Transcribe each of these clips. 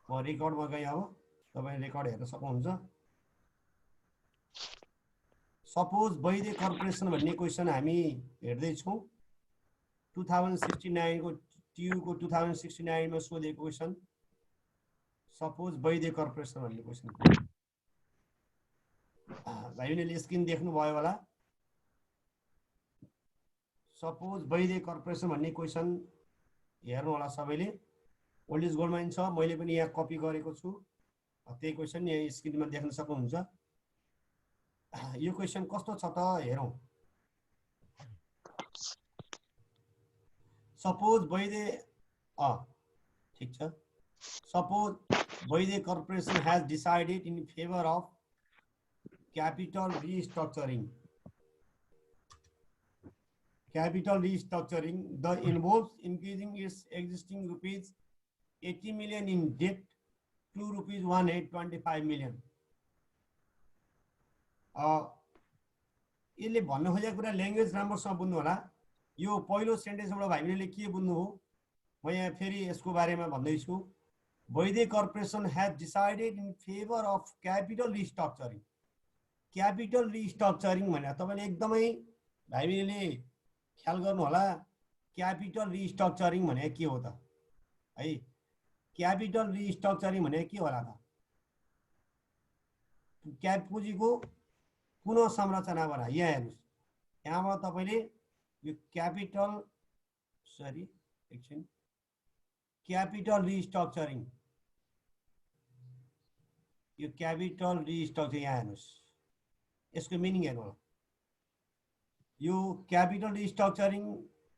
म रेकर्डमा गएँ अब तपाईले रेकर्ड हेर्न सक्नुहुन्छ सपोज वैधे कर्पोरेसन भन्ने क्वेशन हामी हेर्दै छौं 2069 को टियु को 2069 मा सोधेको क्वेशन सपोज वैधे कर्पोरेसन भन्ने क्वेशन भाइले स्क्रिन देख्नु भयो होला सपोज वैधे कर्पोरेसन भन्ने क्वेशन हेर्नु होला सबैले ओल्ड इज गोल्ड माइन छ मैले पनि यहाँ कपी गरेको छु त्यही क्वेशन यहाँ स्क्रिनमा देख्न सक्नुहुन्छ यो क्वेशन कस्तो छ त हेरौं सपोज वैधे ठीक छ सपोज वैधे corporation has decided in favour of capital restructuring the involves increasing its existing rupees 80 million in debt to rupees 125 million यसले भन्न खोजेको कुरा ल्याङ्ग्वेज राम्रोसँग बुझ्नु होला यो पहिलो सेन्टेन्सबाट भाइले के बुझ्नु हो म यहाँ फेरि यसको बारेमा भन्दै छु वैधे corporation has decided in favour of capital restructuring capital restructuring भने तपाईले एकदमै भाइले ख्याल गर्नु होला क्यापिटल रिस्ट्रक्चरिङ भने के हो त है क्यापिटल रिस्ट्रक्चरिङ भने के होला त पुँजीको पुनः संरचना बना यहाँ हेर्नुस् यहाँबाट तपाईले यो क्यापिटल क्यापिटल रिस्ट्रक्चरिङ यो क्यापिटल रिस्ट्रक्चरिङ यहाँ हेर्नुस् यसको मिनिङ हेर्नु होला यो क्यापिटल रिस्ट्रक्चरिङ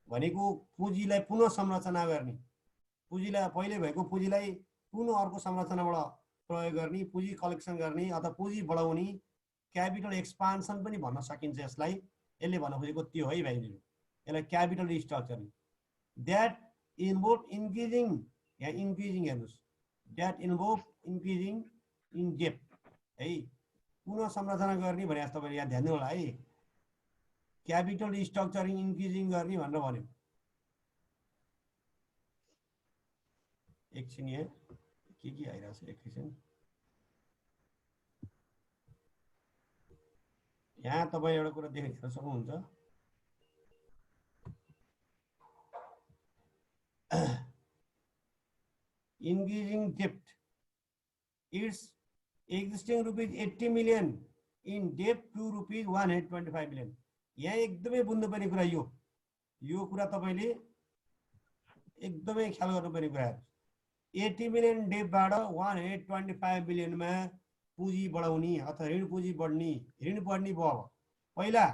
भनेको पुँजीलाई पुनः संरचना गर्ने पुँजीलाई पहिले भएको पुँजीलाई पुनः अर्को संरचनाबाट प्रयोग गर्ने पुँजी कलेक्सन गर्ने अथवा पुँजी बढाउने क्यापिटल एक्सपान्सन पनि भन्न सकिन्छ यसलाई यसले भन्न खोजेको त्यो है भाइले यसलाई capital restructuring that involve increasing या इन्क्रिजिङ हेर्नुस् that involve increasing in depth है पुनः संरचना गर्ने भने तपाईले यहाँ ध्यान दिनु होला है क्यापिटल रिस्ट्रक्चरिङ इन्क्रिजिङ गर्ने भनेर भन्यो एकछिन यहाँ के आइरहेको छ एकछिन यहाँ तपाईँ एउटा कुरा देख्न सक्नुहुन्छ increasing debt its existing rupees 80 million in debt to rupees 125 million यहाँ एकदमै बुझ्नुपर्ने कुरा यो कुरा तपाईले एकदमै ख्याल गर्नुपर्ने कुरा 80 मिलियन डेटबाट 125 मिलियन मा पुँजी बढाउने अथवा ऋण पुँजी बढ्ने ऋण बढ्ने भयो पहिला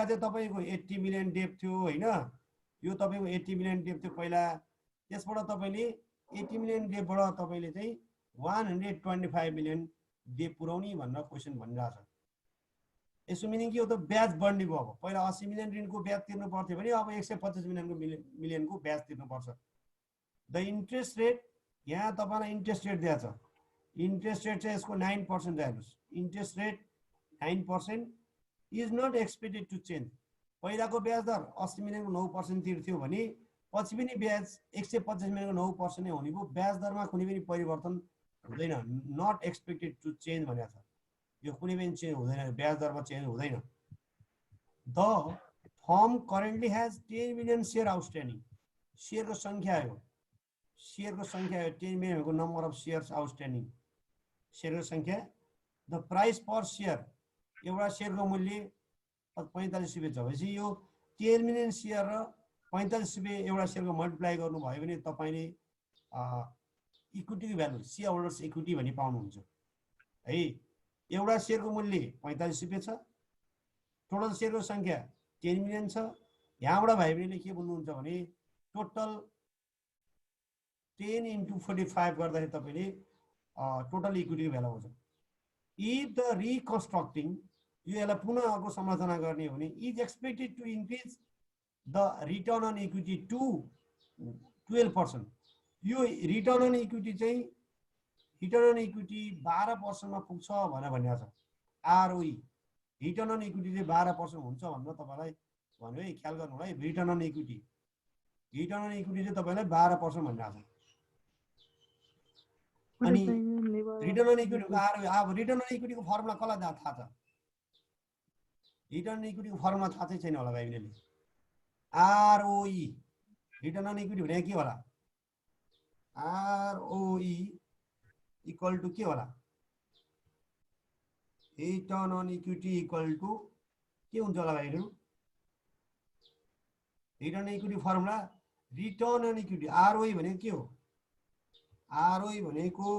चाहिँ तपाईको 80 मिलियन डेट थियो हैन यो तपाईको 80 मिलियन डेट थियो पहिला त्यसबाट तपाईले 80 मिलियन डेटबाट तपाईले चाहिँ 125 मिलियन डेट पुर्याउने भनेर क्वेशन भनिरहेछ यसको मिनिङ के हो त ब्याज बढ्ने भयो पहिला 80 मिलियन ऋणको ब्याज तिर्नु पर्थ्यो भने अब 125 मिलियनको ब्याज तिर्नु पर्छ द इन्ट्रेस्ट रेट यहाँ तपाईलाई इन्ट्रेस्ट रेट दिएको छ इन्ट्रेस्ट रेट चाहिँ यसको 9% हेर्नुस् interest rate 9% is not expected to change पहिलाको ब्याज दर 80 मिलियनको 9% तिर्थ्यो भने पछि पनि ब्याज 125 मिलियनको 9% नै हुने भयो ब्याज दरमा कुनै पनि परिवर्तन हुँदैन नट एक्सपेक्टेड टु चेन्ज भनेको छ यो कुनै पनि चेन्ज हुँदैन ब्याज दरमा चेन्ज हुँदैन the firm currently has 10 million share outstanding शेयरको संख्या हो 10 मिलियनको नम्बर अफ शेयर्स आउटस्ट्यान्डिङ शेयरको संख्या द प्राइस पर शेयर एउटा शेयरको मूल्य 45 रुपैयाँ छ भनेपछि यो 10 मिलियन शेयर र 45 रुपैयाँ एउटा शेयरको मल्टिप्लाई गर्नु भयो भने तपाईले इक्विटीको भ्यालु शेयर होल्डर्स इक्विटी भनी पाउनुहुन्छ है एउटा शेयरको मूल्य 45 रुपैयाँ छ टोटल शेयरको संख्या 10 मिलियन छ यहाँबाट भाइ बहिनीले के बुझ्नुहुन्छ भने टोटल 10 into 45 गर्दाखेरि तपाईले टोटल इक्विटीको भ्यालु आउँछ इफ द रिकन्स्ट्रक्टिङ यो यसलाई पुनः अर्को संरचना गर्ने हो भने is expected to increase the return on equity to 12% यो रिटर्न अन इक्विटी चाहिँ रिटर्न अन इक्विटी 12% मा पुग्छ भनेर भनिएको छ आरओई रिटर्न अन इक्विटी चाहिँ 12% हुन्छ भनेर तपाईलाई भन्यो है ख्याल गर्नु होला है रिटर्न अन इक्विटी चाहिँ तपाईलाई 12% भनिरहेको छ अनि रिटर्न अन इक्विटीको अब रिटर्न अन इक्विटीको फर्मुला कसलाई थाहा छ? रिटर्न अन इक्विटीको फर्मुला थाहा चाहिँ छैन होला भाइ बहिनीले। आरओई रिटर्न अन इक्विटी भने के होला? आरओई इक्वल टु के होला? Return on equity equal to के हुन्छ होला भाइहरु? Return on equity formula return on equity ROE भनेको के हो? आरओई भनेको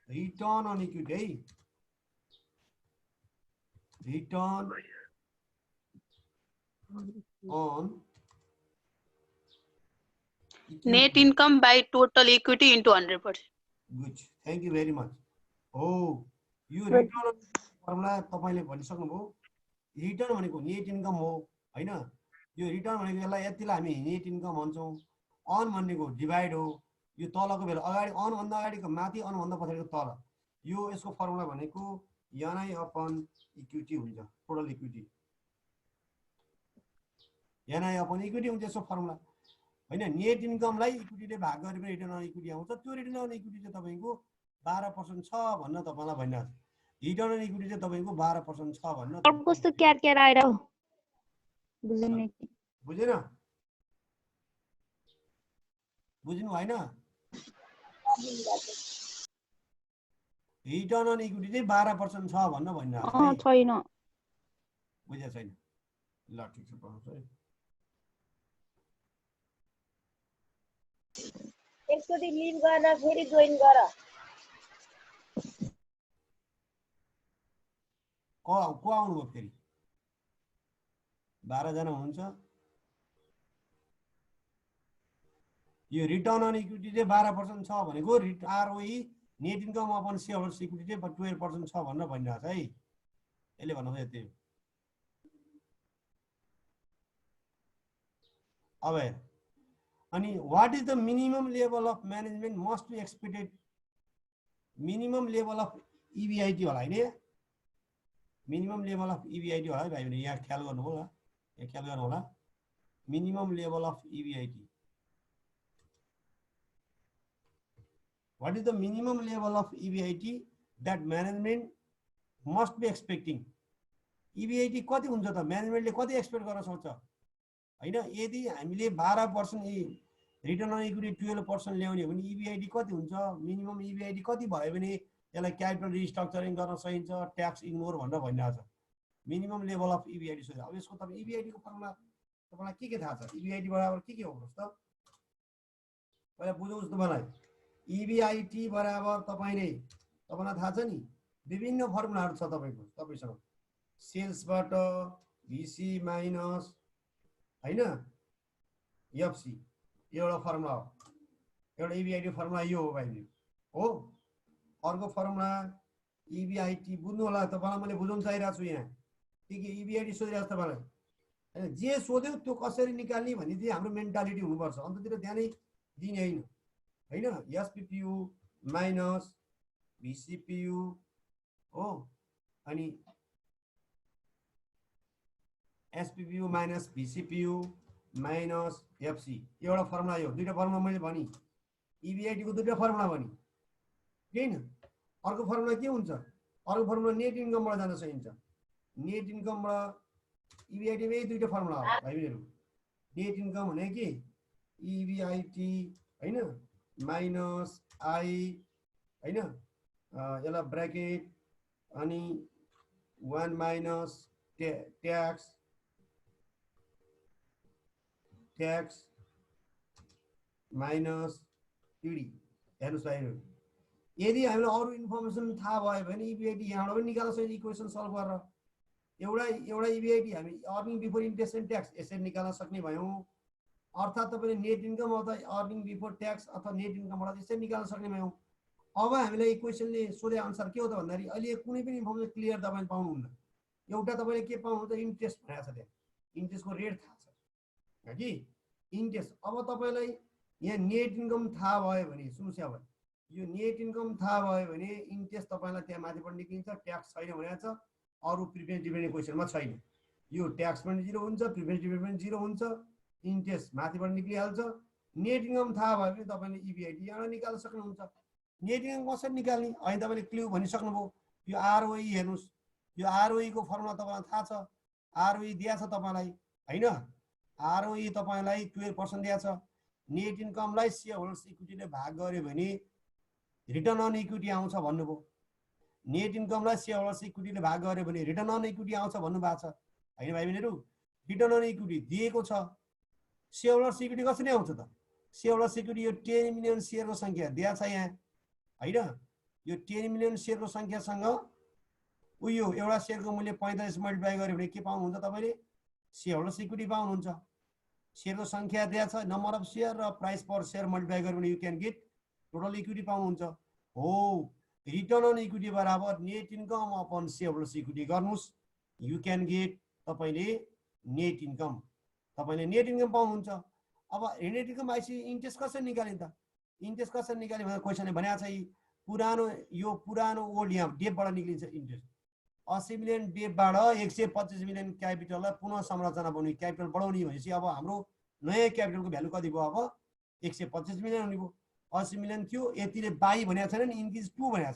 रिटर्न अन इक्विटी है, return on net income by total equity into 100%. Good, thank you very much. Oh, you return formula तपाईले भनिसक्नुभयो। रिटर्न भनेको नेट इन्कम हो हैन? यो रिटर्न भनेको यसलाई यतिलाई हामी नेट इन्कम भन्छौं। अन भनेको डिभाइड हो। यो तलको बेला अगाडि अन भन्दा अगाडिको माथि, अन भन्दा पछाडिको तल। यो यसको फर्मुला भनेको NI अपन इक्विटी हुन्छ, total equity. NI upon equity हुन्छ यसको फर्मुला हैन? नेट इन्कमलाई इक्विटीले भाग गरेर रिटर्न अन इक्विटी आउँछ। त्यो रिटर्न अन इक्विटी चाहिँ तपाईको 12% छ भन्न तपाईलाई भनिरहेको छ। रिटर्न अन इक्विटी चाहिँ तपाईको 12% छ भन्न। कस्तो क्यार आएर हो बुझ्नु नि? बुझेन? बुझ्नु भएन? रिटर्न अन इक्विटी चाहिँ 12% छ भन्न भनिरहेको छ। छैन। बुझे छैन? ल ठीक छ, पढ्नुस् है। एकचोटी लिभ गर्न फेरि जोइन गर। को आउनुभयो फेरि? 12 जना हुनुहुन्छ। यो रिटर्न अन इक्विटी चाहिँ 12% छ भनेको ROE net income upon shareholders equity चाहिँ 12% छ भन्न भनिरहेको छ है। यसले भन्नु खोजेको त्यही हो। अब हेर, अनि what is the minimum level of management must be expected? Minimum level of EBIT होला हैन? मिनिमम लेभल अफ इबिआइटी होला है भाइ बहिनी, यहाँ ख्याल गर्नु होला, यहाँ ख्याल गर्नु होला। Minimum level of EBIT, what is the minimum level of EBIT that management must be expecting? EBIT कति हुन्छ त? म्यानेजमेन्टले कति एक्सपेक्ट गर्न सक्छ हैन? यदि हामीले 12% रिटर्न अन इक्विटी 12% ल्याउने हो भने EBIT कति हुन्छ? मिनिमम EBIT कति भयो भने त्यसलाई क्यापिटल रिस्ट्रक्चरिङ गर्न सकिन्छ, ट्याक्स इग्नोर भनेर भनिरहेको छ। मिनिमम लेभल अफ EBIT सोध्यो। अब यसको तपाईँ EBIT को फर्मुला तपाईलाई के थाहा छ? EBIT बराबर के हो भन्नुस् त? पहिला बुझाउनुस् त मलाई। EBIT बराबर तपाईलाई थाहा छ नि, विभिन्न फर्मुलाहरु छ तपाईसँग। सेल्सबाट VC माइनस हैन FC, एउटा फर्मुला हो। एउटा EBIT फर्मुला यो हो भाइ हो। अर्को फर्मुला EBIT बुझ्नु होला, तपाईलाई मैले बुझाउन चाहिरहेको छु यहाँ। के EBIT सोधिरहेको छ तपाईलाई हैन? जे सोध्यो त्यो कसरी निकाल्ने भन्ने चाहिँ हाम्रो मेन्टालिटी हुनुपर्छ। अन्ततिर ध्यानै दिने हैन हैन? SPPU माइनस VCPU हो, अनि SPPU minus VCPU minus FC, एउटा फर्मुला यो। दुईटा फर्मुला मैले भनि, EBIT को दुईटा फर्मुला भनि हैन? अर्को फर्मुला के हुन्छ? अर्को फर्मुला नेट इन्कमबाट जान सकिन्छ। नेट इन्कमबाट EBIT मै दुईटा फर्मुला हो भाइहरु। नेट इन्कम भने के EBIT हैन माइनस I हैन, यसलाई ब्र्याकेट अनि 1 माइनस ट्याक्स माइनस TD। हेर्नुस् भाइहरु, यदि हामीलाई अरु इन्फर्मेसन थाहा भयो भने EBIT यहाँबाट पनि निकाल्न सकिन्छ इक्वेसन सल्भ गरेर। एउटा EBIT हामी earning before interest and tax यसरी निकाल्न सक्ने भयौं। अर्थात् तपाईले नेट इन्कम अथवा अर्निङ बिफोर ट्याक्स अथवा नेट इन्कमबाट यसरी निकाल्न सक्ने भयौं। अब हामीलाई इक्वेसनले सोधे अनुसार के हो त भन्दाखेरि अहिले कुनै पनि इन्फर्मेसन क्लियर तपाईले पाउनुहुन्न। एउटा तपाईले के पाउनुहुन्छ? इन्ट्रेस्ट भनेको छ त्यहाँ, इन्ट्रेस्टको रेट थाहा छ कि इन्ट्रेस्ट। अब तपाईलाई यहाँ नेट इन्कम थाहा भयो भने सुन्नुस्, अब यो नेट इन्कम थाहा भयो भने इन्ट्रेस्ट तपाईलाई त्यहाँ माथिबाट निक्लिन्छ। ट्याक्स छैन भनेको छ, अरु प्रिफरेन्स डिभिडेन्ड इक्वेसनमा छैन। यो ट्याक्स पनि 0 हुन्छ, प्रिफरेन्स डिभिडेन्ड पनि 0 हुन्छ, इन्ट्रेस्ट माथिबाट निक्लिहाल्छ। नेट इन्कम थाहा भयो भने तपाईले EBIT यहाँ निकाल्न सक्नुहुन्छ। नेट इन्कम कसरी निकाल्ने अहिले तपाईँले क्ल्यु भनिसक्नुभयो यो आरओई हेर्नुहोस् यो आरओई को फर्मुला तपाईँलाई थाहा छ आरओई दिएको छ तपाईँलाई हैन आरओई तपाईँलाई 12% दिएको छ नेट इन्कमलाई शेयर होल्डर्स इक्विटीले भाग गर्यो भने रिटर्न अन इक्विटी आउँछ भन्नुभयो नेट इन्कमलाई शेयर होल्डर्स इक्विटीले भाग गर्यो भने रिटर्न अन इक्विटी आउँछ भन्नुभएको छ हैन भाइ बहिनीहरु रिटर्न अन इक्विटी दिएको छ शेयर होल्डर्स इक्विटी कसरी आउँछ त शेयर होल्डर्स इक्विटी यो 10 मिलियन शेयरको संख्या दिएको छ यहाँ हैन यो 10 मिलियन शेयरको संख्यासँग उयो एउटा शेयरको मूल्य 45 मल्टिप्लाई गर्यो भने के पाउनुहुन्छ तपाईले शेयर होल्डर्स इक्विटी पाउनुहुन्छ शेयरको संख्या दिएको छ नम्बर अफ शेयर र प्राइस पर शेयर मल्टिप्लाई गर्यो भने you can get total equity पाउनुहुन्छ हो रिटर्न अन इक्विटी बराबर net income upon shareholders equity गर्नुस् यु क्यान गेट तपाईले नेट इन्कम पाउनुहुन्छ अब नेट इन्कम आइसी इन्ट्रेस्ट कसरी निकाल्ने त इन्ट्रेस्ट कसरी निकाल्ने भनेर क्वेशनले भनेको छ पुरानो ओल्ड यहाँ डेबबाट निक्लिन्छ इन्ट्रेस्ट 80 मिलियन डेबबाट 125 मिलियन क्यापिटललाई पुनः संरचना बनाउने क्यापिटल बढाउने भनेपछि अब हाम्रो नयाँ क्यापिटलको भ्यालु कति भयो अब 125 मिलियन हुने भयो 80 मिलियन थियो यतिले बाई भनेको छैन नि इन्क्रिज 2 भनेको छ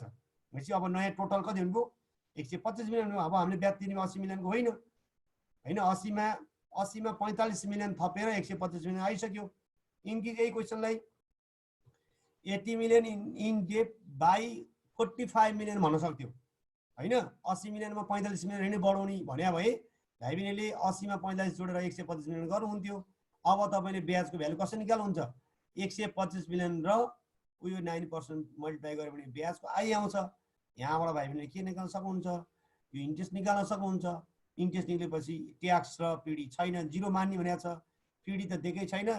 भनेपछि अब नयाँ टोटल कति हुने भयो 125 मिलियन अब हामीले ब्याज तिर्ने 80 मिलियनको होइन हैन 80 मा 45 मिलियन थपेर 125 मिलियन आइसक्यो इन्क्रिज यही क्वेशनलाई 80 million in debt by 45 million भन्न सक्थ्यो हैन 80 मिलियनमा 45 मिलियन नै बढाउने भन्या भए भाइ बहिनीले 80 मा 45 जोडेर 125 मिलियन गर्नुहुन्थ्यो अब तपाईले ब्याजको भ्यालु कसरी निकाल्नुहुन्छ 125 मिलियन र उयो 9% मल्टिप्लाई गर्यो भने ब्याजको आइ आउँछ यहाँबाट भाइ बहिनीले के निकाल्न सक्नुहुन्छ यो इन्ट्रेस्ट निकाल्न सक्नुहुन्छ इन्ट्रेस्ट निक्लेपछि ट्याक्स र पिडी छैन जिरो मान्ने भनेको छ पिडी त दिएकै छैन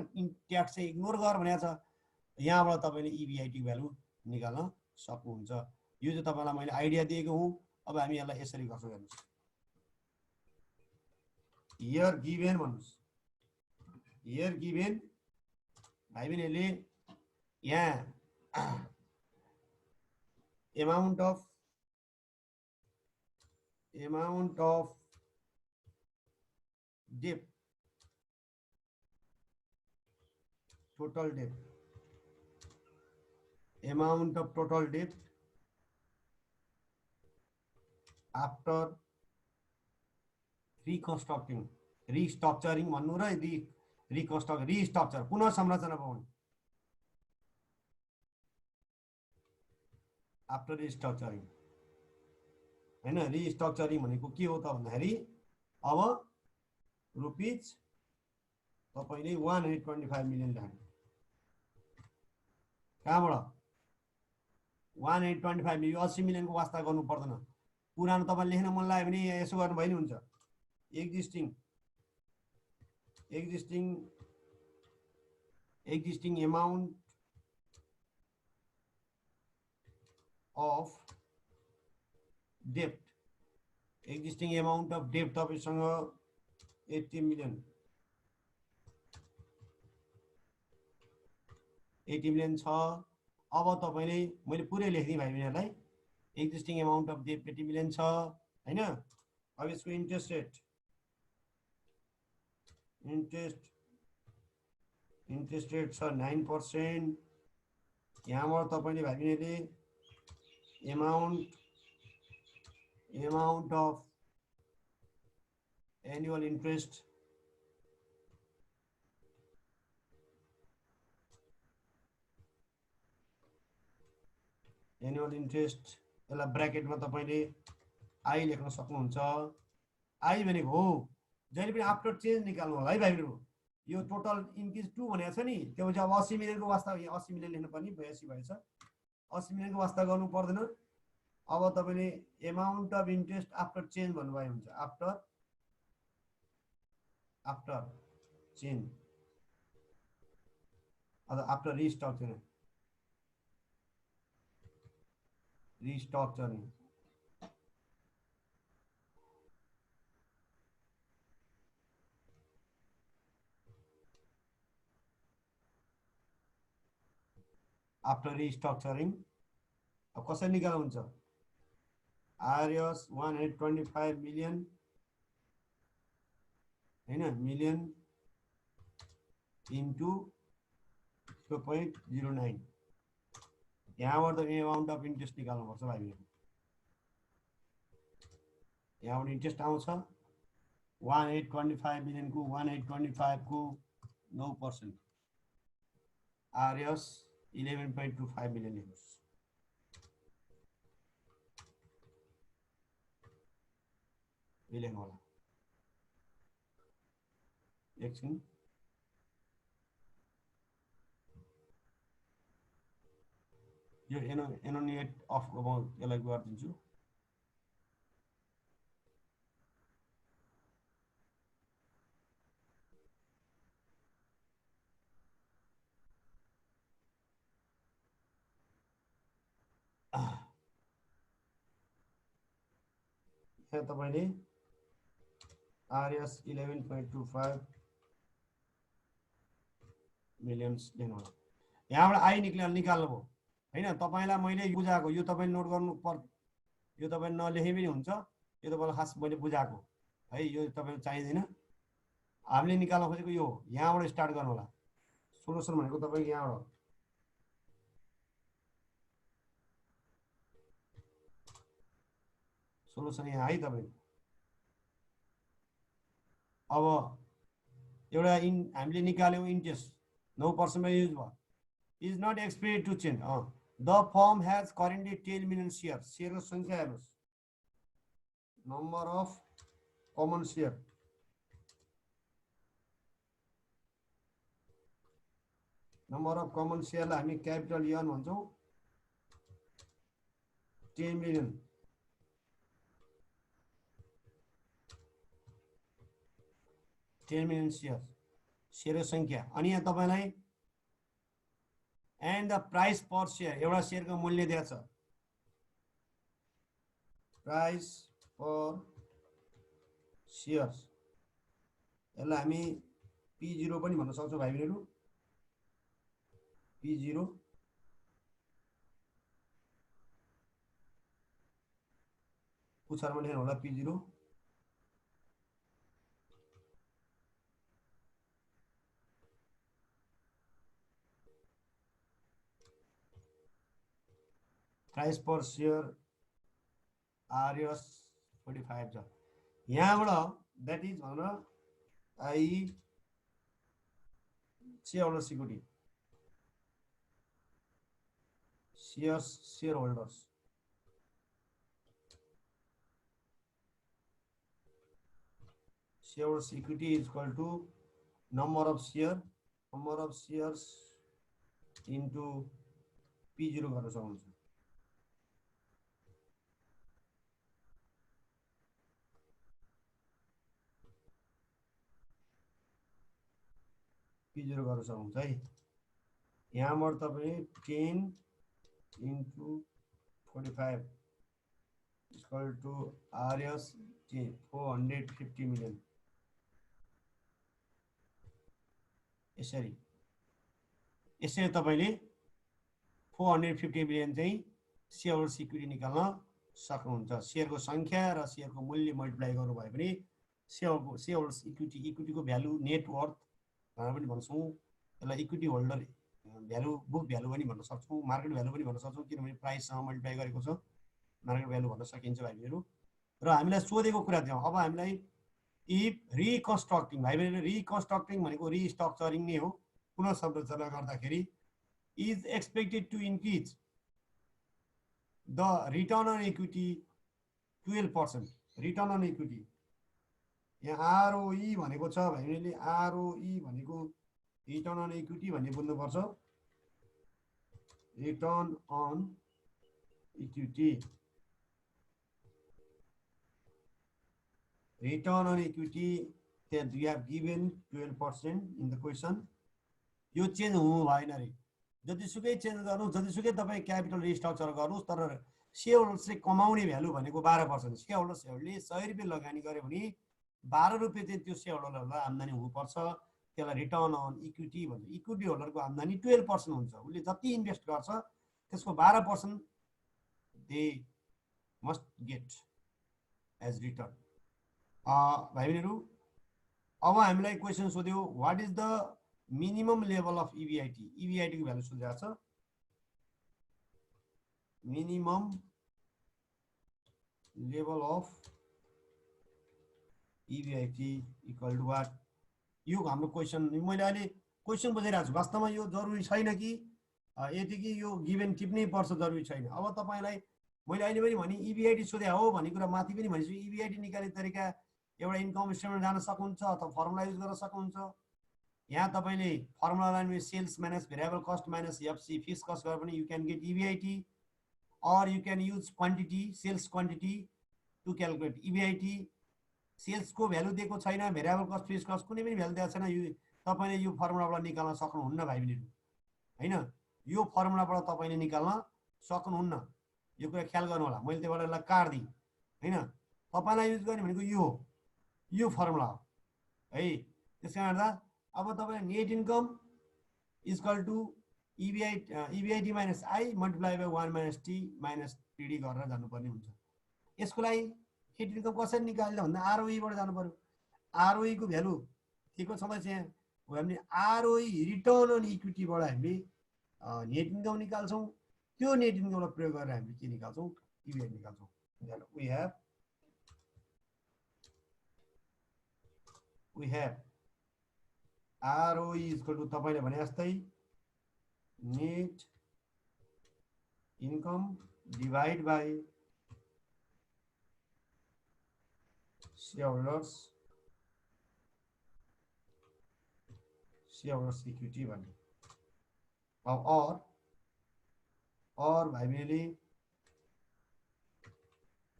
ट्याक्स चाहिँ इग्नोर गर भनेको छ यहाँबाट तपाईले इबिआइटी भ्यालु निकाल्न सक्नुहुन्छ यो चाहिँ तपाईलाई मैले आइडिया दिएको हुँ अब हामी यसलाई यसरी गर्छौं हेर्नुस् हियर गिभन भन्नुस् हियर गिभन भाइ बहिनीले यहाँ amount of debt total debt amount of total debt after restructuring भन्नु र restructure पुनः संरचना बनाउने आफ्टर रिस्ट्रक्चरिङ हैन रिस्ट्रक्चरिङ भनेको के हो त भन्दाखेरि अब रुपीज तपाईले 125 मिलियन ल्याउने कहाँबाट 125 मिलियन 80 मिलियनको वास्ता गर्नु पर्दैन पुरानो तपाईले लेख्न मन लाग्यो भने यसो गर्नु भइ नि हुन्छ existing amount of debt तपाईसँग 80 मिलियन छ अब तपाईले मैले पुरै लेख्दिए भाइ बहिनीहरुलाई existing amount of debt 80 million छ हैन अब यसको इन्ट्रेस्ट रेट छ 9% यहाँबाट तपाईले भाइ बहिनीहरुले amount of annual interest यसलाई ब्र्याकेटमा तपाईले आई लेख्न सक्नुहुन्छ आई भनेको हो जहिले पनि आफ्टर चेन्ज निकाल्नु होला है भाइ बहिनीहरु यो टोटल इन्क्रिज 2 भनेको छ नि त्यो चाहिँ अब 80 मिलियनको वास्ता 80 मिलियन लेख्नु पर्ने 82 भएछ 80 मिलियनको वास्ता गर्नु पर्दैन अब तपाईले amount of interest after change भन्नुभयो हुन्छ आफ्टर चेन्ज अथवा आफ्टर रिस्ट्रक्चरिङ आफ्टर रिस्ट्रक्चरिङ अब कसरी निकाल्नुहुन्छ आरएस 125 मिलियन हैन मिलियन इन्टु 0.09 यहाँबाट त एमाउन्ट अफ इन्ट्रेस्ट निकाल्नुपर्छ भाइहरू। यहाँबाट इन्ट्रेस्ट आउँछ 1825 मिलियन को 1825 को 9% आरएस 11.25 मिलियन हेर्नुहोस्। मिलियन होला एकछिन। यो एनोनिएट अफ म यसलाई गरिदिन्छु। यहाँ तपाईले आरएस 11.25 मिलियन्स दिनु होला। यहाँबाट आई निकाल्नु भयो हैन। तपाईलाई मैले बुझाएको यो तपाईले नोट गर्नु पर्छ। यो तपाईले नलेखे पनि हुन्छ। यो तपाईलाई खास मैले बुझाएको है। यो तपाईलाई चाहिदैन। हामीले निकाल्न खोजेको यो हो। यहाँबाट स्टार्ट गर्नु होला। सोलुसन भनेको तपाईको यहाँबाट सोलुसन यहाँ है तपाईको। अब एउटा हामीले निकाल्यौं इन्ट्रेस्ट 9% मा युज भयो। is not expected to change. The firm has currently 10 million shares. Share संख्या हेर्नुस्। Number of common share. Number of common share लाई हामी capital N भन्छौं। 10 million. shares. Share संख्या। अनि यहाँ तपाईलाई and the price per share एउटा शेयर को मूल्य दिएको छ। price per shares यसलाई हामी P0 पनि भन्न सक्छौं भाइ बहिनीहरु। P0 पुछारमा लेख्नु होला P0। Price per share RS 45 छ। यहाँबाट दैट इज भनेर I shareholders equity shareholders equity is equal to number of shares into P0 गर्न सक्नुहुन्छ। P0 गर्न सक्नुहुन्छ है। यहाँबाट तपाईले 10 into 45 equal to RS 450 million यसरी तपाईले 450 मिलियन चाहिँ शेयरहोल्डर्स इक्विटी निकाल्न सक्नुहुन्छ। शेयरको संख्या र शेयरको मूल्य मल्टिप्लाई गर्नु भयो भने शेयरहोल्डर्स इक्विटी को भ्यालु नेट वर्थ भनेर पनि भन्छौं। यसलाई equity holder value book value पनि भन्न सक्छौं। मार्केट भ्यालु पनि भन्न सक्छौं किनभने प्राइस सँग मल्टिप्लाई गरेको छ। मार्केट भ्यालु भन्न सकिन्छ भाइहरु। र हामीलाई सोधेको कुरा थियो अब हामीलाई इफ रिकन्स्ट्रक्टिङ भाइहरु रिकन्स्ट्रक्टिङ भनेको रिस्ट्रक्चरिङ नै हो। पुनः संरचना गर्दाखेरि is expected to increase the return on equity 12%. Return on equity यहाँ ROE भनेको छ भाइहरुले ROE भनेको रिटर्न अन इक्विटी भन्ने बुझ्नु पर्छ। Return on equity that we have given 12% in the question। यो चेन्ज हुनु भएन रे। जतिसुकै चेन्ज गर्नु जतिसुकै तपाई क्यापिटल रिस्ट्रक्चर गर्नुस् तर शेयरहोल्डर्सले कमाउने भ्यालु भनेको 12%। शेयरहोल्डर्सले 100 रुपैयाँ लगानी गरे भने 12 रुपैयाँ चाहिँ त्यो शेयरहोल्डरलाई आम्दानी हुनुपर्छ। त्यसलाई रिटर्न अन इक्विटी भन्छ। इक्विटी होल्डरको आम्दानी 12% हुन्छ। उले जति इन्भेस्ट गर्छ त्यसको 12% they must get as return. भाइ बहिनीहरु अब हामीलाई क्वेशन सोध्यो what is the minimum level of EBIT। EBIT को भ्यालु सोधेको छ। minimum level of EBIT equal to what? यो हाम्रो क्वेशन मैले अहिले क्वेशन बुझाइरहेको छु वास्तवमा यो जरुरी छैन कि यति कि यो गिभन टिप्नै पर्छ जरुरी छैन अब तपाईलाई मैले अहिले पनि भने EBIT सोधे हो भन्ने कुरा माथि पनि भनेछु EBIT निकाल्ने तरिका एउटा इन्कम स्टेटमेन्ट जान सक्नुहुन्छ अथवा फर्मुला युज गर्न सक्नुहुन्छ यहाँ तपाईले formula line sales minus variable cost minus FC fixed cost गरेर पनि you can get EBIT or you can use quantity sales quantity to calculate EBIT sales को भ्यालु दिएको छैन भेरिएबल कस्ट फिक्स कस्ट कुनै पनि भ्यालु दिएको छैन यो तपाईले यो फर्मुलाबाट निकाल्न सक्नुहुन्न भाइ बहिनीहरु हैन यो फर्मुलाबाट तपाईले निकाल्न सक्नुहुन्न यो कुरा ख्याल गर्नु होला मैले त्यसबाट यसलाई काट दिए हैन तपाईलाई युज गर्ने भनेको यो फर्मुला हो है त्यसकारण अब तपाईले net income equal to EBIT minus I multiplied by 1 minus T minus PD गरेर जानुपर्ने हुन्छ यसको लागि नेट इन्कम कसरी निकाल्ने भन्दा ROE बाट जानु पर्यो ROE को भ्यालु के को छँदैछ यहाँ हो हामीले ROE रिटर्न अन इक्विटी बाट हामीले नेट इन्कम निकाल्छौं त्यो नेट इन्कमलाई प्रयोग गरेर हामीले के निकाल्छौं EBIT निकाल्छौं we have ROE equal to तपाईले भने जस्तै net income divided by shareholders equity भन्ने और भाइ बहिनीले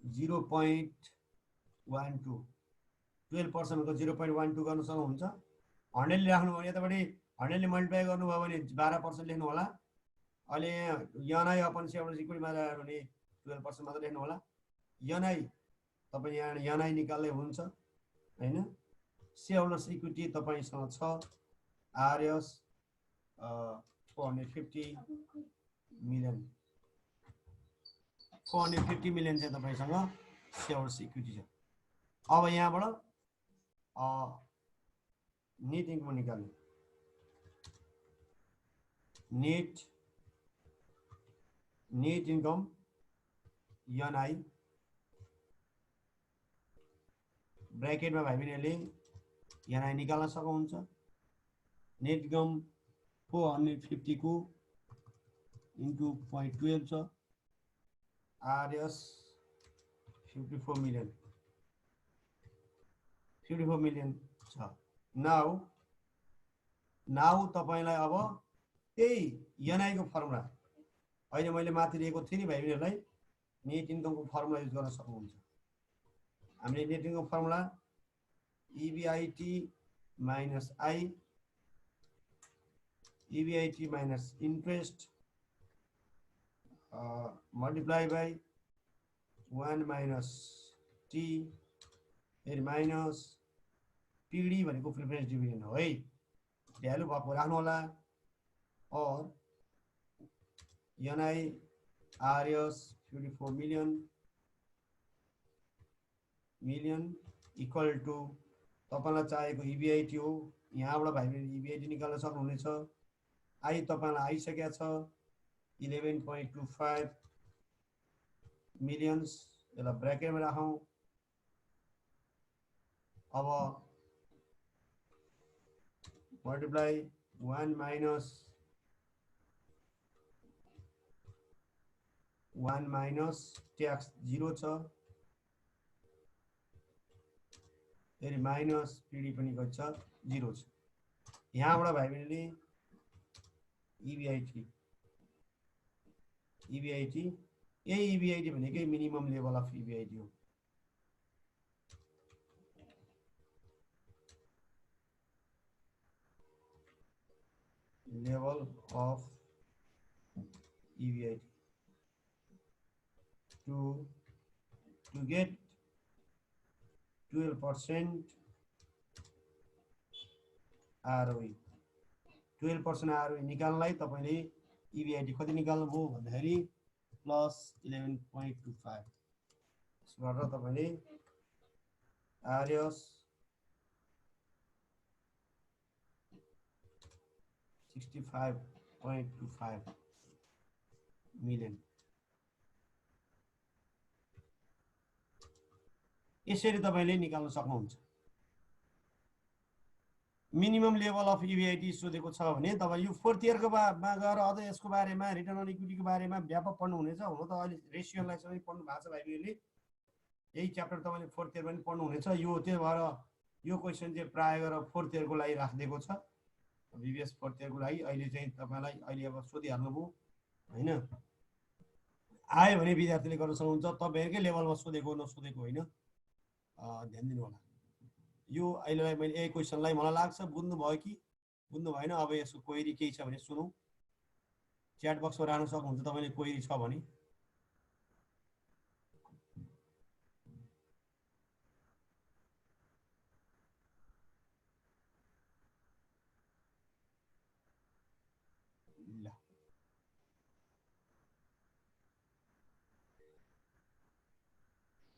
0.12 12% को 0.12 गर्न सक्नुहुन्छ 100 ले राख्नु भने यतापटि 100 ले मल्टिप्लाई गर्नुभयो भने 12% लेख्नु होला अहिले एनआई अपन सेयरहोल्डर्स इक्विटी मा आयो भने 12% मात्र लेख्नु होला एनआई तपाई यहाँ एनआई निकाल्दै हुन्छ हैन सेयरहोल्डर्स इक्विटी तपाईसँग छ आरएस 450 मिलियन 450 मिलियन चाहिँ तपाईसँग सेयरहोल्डर्स इक्विटी छ अब यहाँबाट नेट इन्कम निकाल्नु नेट इन्कम एनआई ब्रैकेट में भाइ बहिनीहरुले एनआई निकाल्न सक्नुहुन्छ नेट इन्कम 450 को इन्टु 0.12 छ आरएस 54 मिलियन छ नाउ तपाईलाई अब त्यही एनआई को फर्मुला अहिले मैले माथि दिएको थिए नि भाइ बहिनीहरुलाई नेट इन्कम को फर्मुला युज गर्न सक्नुहुन्छ हामीले net income formula EBIT minus I EBIT minus interest multiply by 1 minus T minus PD भनेको प्रिफरेन्स डिभिडेन्ड हो है भ्यालु भएको राख्नु होला और NI RS 54 million equal to तपाईलाई चाहिएको EBIT हो यहाँबाट भाइ बहिनी EBIT निकाल्न सक्नुहुनेछ आई तपाईलाई आइसकेको छ 11.25 मिलियन्स यसलाई ब्र्याकेटमा राखौं अब multiply 1 minus 1 tax 0 छ फेरि माइनस पीडी पनि गन्छ 0 छ यहाँबाट भाइ बहिनीले EBIT यही EBIT भनेकै मिनिमम लेभल अफ EBIT हो level of EBIT to get 12% ROE 12% ROE निकाल्नलाई तपाईले EBIT कति निकाल्नु भो भन्दाखेरि प्लस 11.25 गरेर तपाईले RS 65.25 मिलियन यसरी तपाईले निकाल्न सक्नुहुन्छ। मिनिमम लेभल अफ इबिआइटी सोधेको छ भने तपाईँ यो फोर्थ इयरको मा गएर अझ यसको बारेमा रिटर्न अन इक्विटीको बारेमा व्यापक पढ्नुहुनेछ। हुन त अहिले रेसियोलाई सबै पढ्नु भएको छ भाइहरूले, यही च्याप्टर तपाईँले फोर्थ इयर पनि पढ्नुहुनेछ। यो त्यही भएर यो क्वेसन चाहिँ प्राय गरेर फोर्थ इयरको लागि राखिदिएको छ, बिबिएस फोर्थ इयरको लागि। अहिले चाहिँ तपाईँलाई अहिले अब सोधिहाल्नुभयो होइन, आयो भने विद्यार्थीले गर्न सक्नुहुन्छ। तपाईँहरूकै लेभलमा सोधेको नसोधेको होइन, ध्यान दिनु होला। यो अहिलेलाई मैले यही क्वेसनलाई मलाई लाग्छ बुझ्नुभयो कि बुझ्नु भएन। अब यसको क्वेरी केही छ भने सुनौँ, च्याट बक्समा राख्न सक्नुहुन्छ तपाईँले क्वेरी छ भने। ल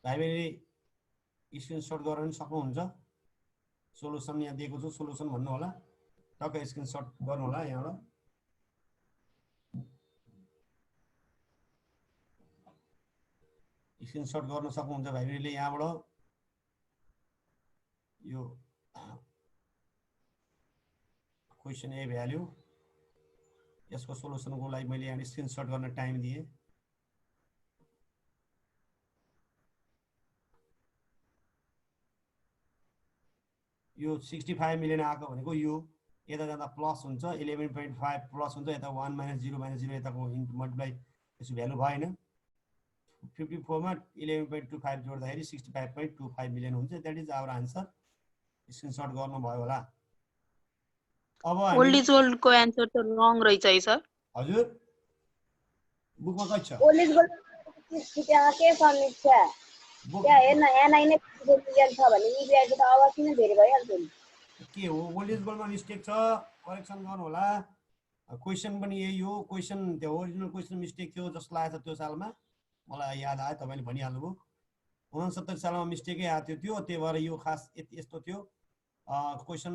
भाइले स्क्रिनसट गरेर पनि सक्नुहुन्छ। सोलुसन यहाँ दिएको छु, सोलुसन भन्नु होला, टक्क स्क्रिनसट गर्नु होला यहाँबाट। स्क्रिनसट गर्न सक्नुहुन्छ भाइहरूले यहाँबाट। यो क्वेसन ए भ्याल्यु, यसको सोलुसनको लागि मैले यहाँ स्क्रिनसट गर्न टाइम दिएँ। यो 65 मिलियन आएको भनेको यो यता जाँदा प्लस हुन्छ, 11.5 प्लस हुन्छ, यता 1 - 0 - 0 यताको इन्टु मल्टिप्लाई यसो भ्यालु भएन। 54 मा 11.25 जोड्दाखेरि 65.25 मिलियन हुन्छ। That is our answer. Screenshot गर्नुभयो होला। अब ओल्ड इज गोल्ड को आन्सर त रङ रहेछ है सर। हजुर बुकमा कति छ? ओल्ड इज गोल्ड त्यहाँ के समीक्षा त्यहाँ हेर्न एनआई नै मिलियन छ भने इबिआइटी त अवश्य नै धेरै भइहाल्छ नि। के हो ओल्ड इज गोल्डमा मिस्टेक छ, करेक्सन गर्नु होला। क्वेसन पनि यही हो, क्वेसन त्यो ओरिजिनल क्वेसन मिस्टेक थियो जस्तो लागेको छ त्यो सालमा, मलाई याद आयो, तपाईँले भनिहाल्नुभयो। 69 सालमा मिस्टेकै आएको थियो, त्यही भएर यो खास यस्तो थियो। क्वेसन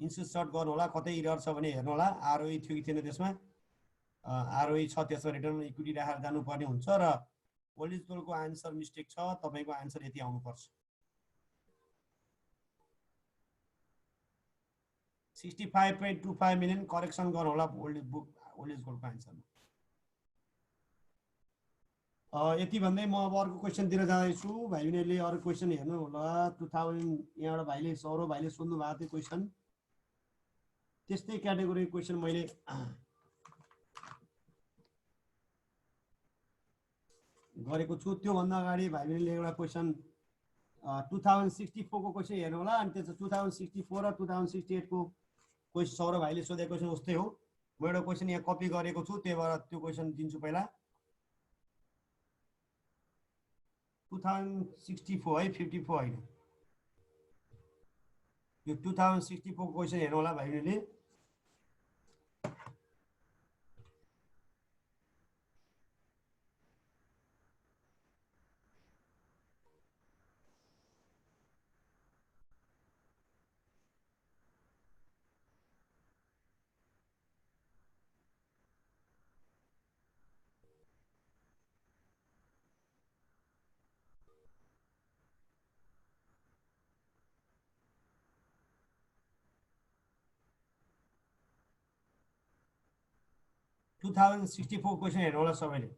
इन्सर्ट गर्नु होला, कतै इरर छ भने हेर्नु होला। आरओई थियो कि थिएन त्यसमा, आरओई छ, त्यसमा रिटर्न इक्विटी राखेर जानुपर्ने हुन्छ। र ओल्ड इज गोल्डको आन्सर मिस्टेक छ, तपाईँको आन्सर यति आउनुपर्छ। 65.25 मिलियन करेक्सन गर्नु होला ओल्ड इज गोल्डको आन्सरमा। यति भन्दै म अब अर्को क्वेसनतिर जाँदैछु। भाइ बहिनीहरूले अरू क्वेसन हेर्नु होला। 2000 यहाँबाट भाइले सौरभ भाइले सोध्नु भएको थियो क्वेसन, त्यस्तै क्याटेगोरी क्वेसन मैले गरेको छु। त्योभन्दा अगाडि भाइ बहिनीले एउटा क्वेसन 2064 को क्वेसन हेर्नु होला। अनि त्यसो 2064 र 2068 को क्वेसन सौरभ भाइले सोधेको क्वेसन उस्तै हो। म एउटा क्वेसन यहाँ कपी गरेको छु, त्यही भएर त्यो क्वेसन दिन्छु पहिला। 2064 है, 54 होइन। यो 2064 को क्वेसन हेर्नु होला भाइ बहिनीले। टु 2064 क्वेसन हेर्नु होला सबैले।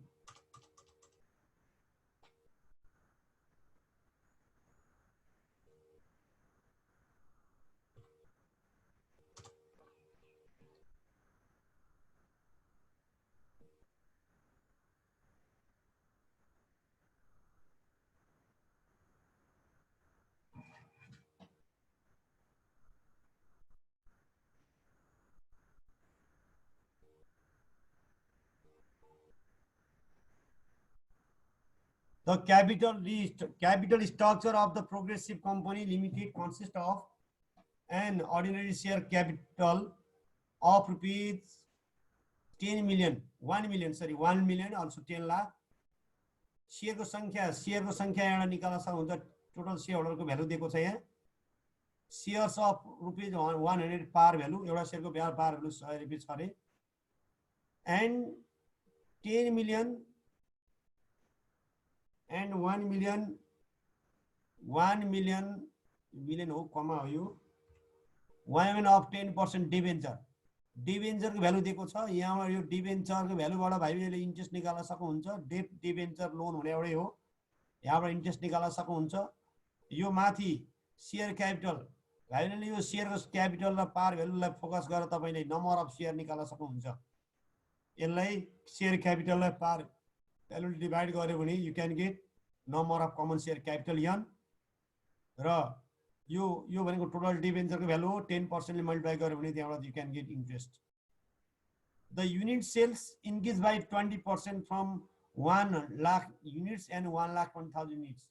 The capital structure of the Progressive Company Limited consists of an ordinary share capital of rupees 1 million, also 10 lakh. Share को संख्या यहाँ निकाल्न सक्नुहुन्छ। टोटल शेयर होल्डर को भ्यालु दिएको छ यहाँ। शेयर्स अफ रुपीज 100 पार भ्यालु, एउटा शेयर को पार भ्यालु 100 रुपैयाँ छ अरे। And 10 million and 1 million 1 million हो कमा हो यो 1 of 10% डिबेन्चर डिबेन्चरको भ्यालु दिएको छ यहाँबाट यो डिबेन्चरको भ्यालुबाट भाइले इन्ट्रेस्ट निकाल्न सक्नुहुन्छ डेट डिबेन्चर लोन हुने एउटै हो यहाँबाट इन्ट्रेस्ट निकाल्न सक्नुहुन्छ यो माथि शेयर क्यापिटल भाइले यो शेयरको क्यापिटल र पार भ्यालुलाई फोकस गरेर तपाईले नम्बर अफ शेयर निकाल्न सक्नुहुन्छ यसलाई शेयर क्यापिटललाई पार भ्यालु डिभाइड गर्यो भने you can get number of common share capital यन र यो भनेको टोटल डिबेन्चरको भ्यालु हो 10% ले मल्टिप्लाई गर्यो भने त्यहाँबाट you can get interest the unit sales increase by 20% from 1 lakh units and 1,20,000 units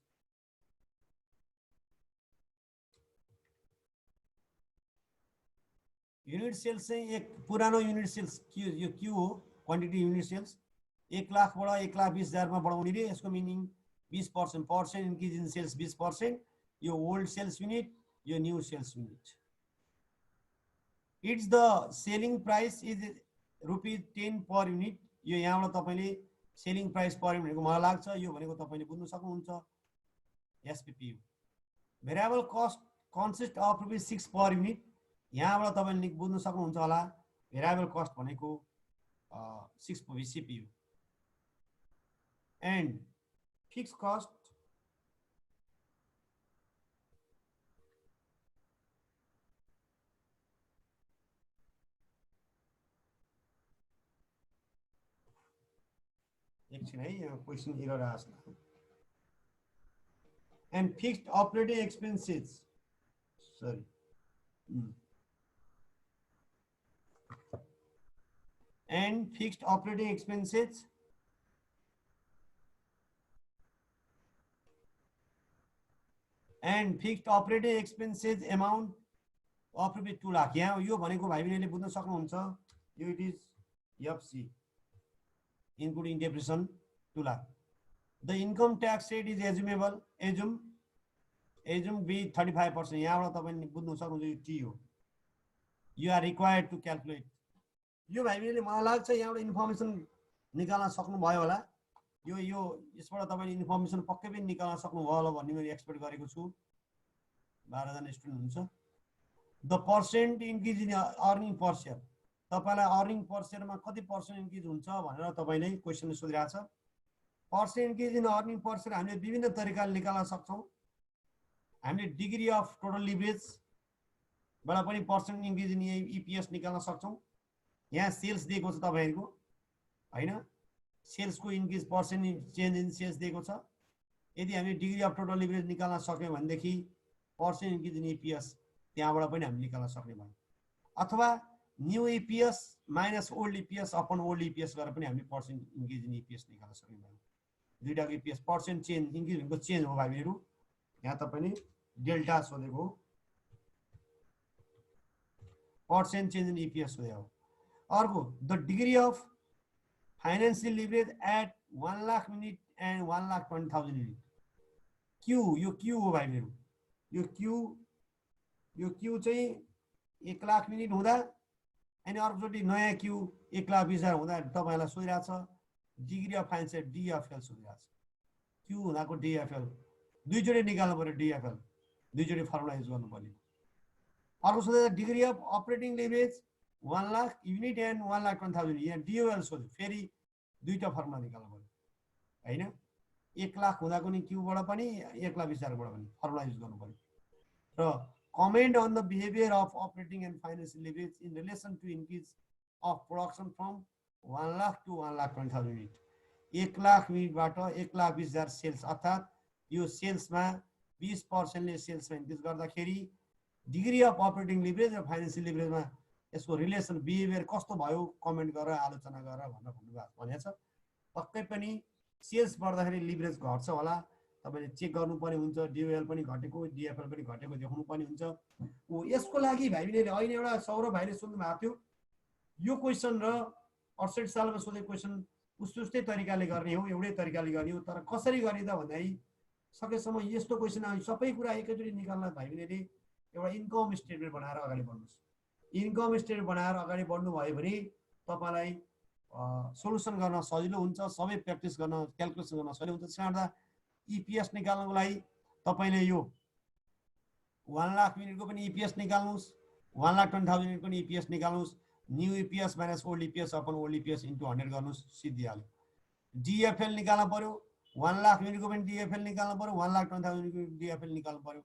unit sales चाहिँ एक पुरानो युनिट सेल्स यो क्यू हो क्वान्टिटी युनिट सेल्स 1 लाखबाट 1,20,000 मा बढाउने रे यसको मिनिङ 20% इन्क्रिज इन सेल्स 20% यो ओल्ड सेल्स युनिट यो new sales unit it's the selling price is ₹10 per unit यो यहाँबाट तपाईले सेलिङ प्राइस पर युनिटको मलाई लाग्छ यो भनेको तपाईले बुझ्न सक्नुहुन्छ SPPU variable cost consist of ₹6 per unit यहाँबाट तपाईले बुझ्न सक्नुहुन्छ होला भेरिएबल कस्ट भनेको 6 per CPU and fix cost एकछिन है यो क्वेशन एरर आछ and fixed operating expenses sorry and fixed operating expenses amount of ₹2 lakh यहाँ यो भनेको भाइले बुझ्न सक्नुहुन्छ यो it is FC including depreciation 2 lakh the income tax rate is assume be 35% यहाँबाट तपाईले बुझ्न सक्नुहुन्छ यो टी हो you are required to calculate यो भाइले मलाई लाग्छ यहाँबाट इन्फर्मेसन निकाल्न सक्नु भयो होला यो यसबाट तपाईले इन्फर्मेसन पक्कै पनि निकाल्न सक्नु भयो होला भन्ने मैले एक्सपेक्ट गरेको छु 12 जना स्टुडेन्ट हुन्छ the percent increase in earning per share तपाईलाई अर्निङ पर शेयरमा कति पर्सेन्ट इन्क्रिज हुन्छ भनेर तपाईले क्वेशनले सोधिरहेको छ percent increase in earning per share हामीले विभिन्न तरिकाले निकाल्न सक्छौं हामीले डिग्री अफ टोटल लिभरेज बाट पनि पर्सेन्ट इन्क्रिज इन ईपीएस निकाल्न सक्छौं यहाँ सेल्स दिएको छ तपाईहरुको हैन सेल्स को increase percent change in sales दिएको छ यदि हामी डिग्री अफ टोटल लिभरेज निकाल्न सक्यौं भनेदेखि पर्सेन्ट इन्क्रिज इन ईपीएस त्यहाँबाट पनि हामी निकाल्न सक्ने भयौं अथवा new EPS minus old EPS upon old EPS गरेर पनि हामीले पर्सेन्ट इन्क्रिज इन ईपीएस निकाल्न सक्ने भयौं दुईटाको ईपीएस पर्सेन्ट चेन्ज इन्क्रिज भनेको चेन्ज हो भाइहरु यहाँ तपाईले डेल्टा सोधेको पर्सेन्ट चेन्ज इन ईपीएस सोधेको अर्को the degree of financial leverage at 1 lakh unit and 1,20,000 unit Q यो क्यू हो भाइहरु यो क्यू चाहिँ 1 लाख युनिट हुँदा अनि अर्कोचोटी नयाँ क्यू 1,20,000 हुँदा तपाईलाई सोधिरहेको छ डिग्री अफ फाइनेन्शियल डीएफएल सोधिरहेको छ क्यू हुँदाको डीएफएल दुईचोटी निकाल्नु पर्यो डीएफएल दुईचोटी फर्मुला युज गर्नु पर्यो अर्को सोध्दा degree of operating leverage 1 lakh unit and 1,20,000 यहाँ डीओएल सोध्यो फेरि दुईटा फर्मुला निकाल्नु पर्यो हैन 1 लाख हुँदाको नि क्यूबाट पनि 1,20,000 बाट पनि फर्मुला युज गर्नु पर्यो र comment on the behavior of operating and financial leverage in relation to increase of production from 1 lakh to 1,20,000 unit 1 lakh unit बाट 1,20,000 सेल्स अर्थात यो सेल्स मा 20% ले सेल्स मा इन्क्रिज गर्दाखेरि डिग्री अफ अपरेटिङ लिभरेज र फाइनान्शियल लिभरेज मा यसको रिलेसन बिहेभियर कस्तो भयो कमेन्ट गरेर आलोचना गरेर भनेको छ पक्कै पनि सेल्स बढ्दाखेरि लिभरेज घट्छ होला तपाईले चेक गर्नुपर्ने हुन्छ डीओएल पनि घटेको डीएफएल पनि घटेको देखाउनु पर्ने हुन्छ ओ यसको लागि भाइले अहिले एउटा सौरभ भाइले सोध्नु भएको थियो यो क्वेशन र 68 सालमा सोधेको क्वेशन उस्तै तरिकाले गर्ने हो एउटै तरिकाले गर्ने हो तर कसरी गर्ने त भन्दै सकेसम्म यस्तो क्वेशन सबै कुरा एकैचोटी निकाल्न भाइले एउटा इन्कम स्टेटमेन्ट बनाएर अगाडि बढ्नुस् इन्कम स्टेटमेन्ट बनाएर अगाडि बढ्नु भयो भने तपाईलाई सोलुसन गर्न सजिलो हुन्छ सबै प्र्याक्टिस गर्न क्याल्कुलेसन गर्न सजिलो हुन्छ त्यसकारण ईपीएस निकाल्नको लागि तपाईले यो 1 लाख युनिटको पनि इपीएस निकाल्नुस्, 1,20,000 युनिट पनि इपीएस निकाल्नुस्, new EPS minus old EPS upon old EPS into 100 गर्नुस्, सिद्धिहाल्यो। डीएफएल निकाल्न पर्यो, 1 लाख युनिटको पनि डीएफएल निकाल्न पर्यो, 1,20,000 युनिटको डीएफएल निकाल्न पर्यो।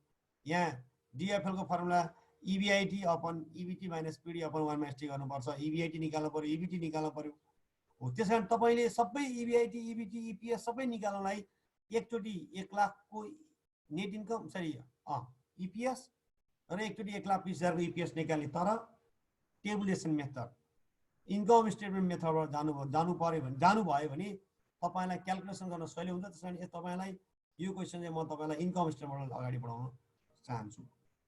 यहाँ डीएफएल को formula EBIT upon EBT minus PD upon 1 मा एसटी गर्नुपर्छ। ईबीआईटी निकाल्न पर्यो, ईबीटी निकाल्न पर्यो। हो त्यसैले तपाईले सबै ईबीआईटी ईबीटी ईपीएस सबै निकाल्नलाई एकचोटी 1 लाखको नेट इन्कम सरी ईपीएस र एकचोटी 1,20,000 को ईपीएस निकाल्ने, तर टेबुलेसन मेथड इन्कम स्टेटमेन्ट मेथडबाट जानु भयो भने तपाईलाई क्याल्कुलेसन गर्न सजिलो हुन्छ। त्यसैले तपाईलाई यो क्वेशन चाहिँ म तपाईलाई इन्कम स्टेटमेन्टबाट अगाडि बढाउन चाहन्छु।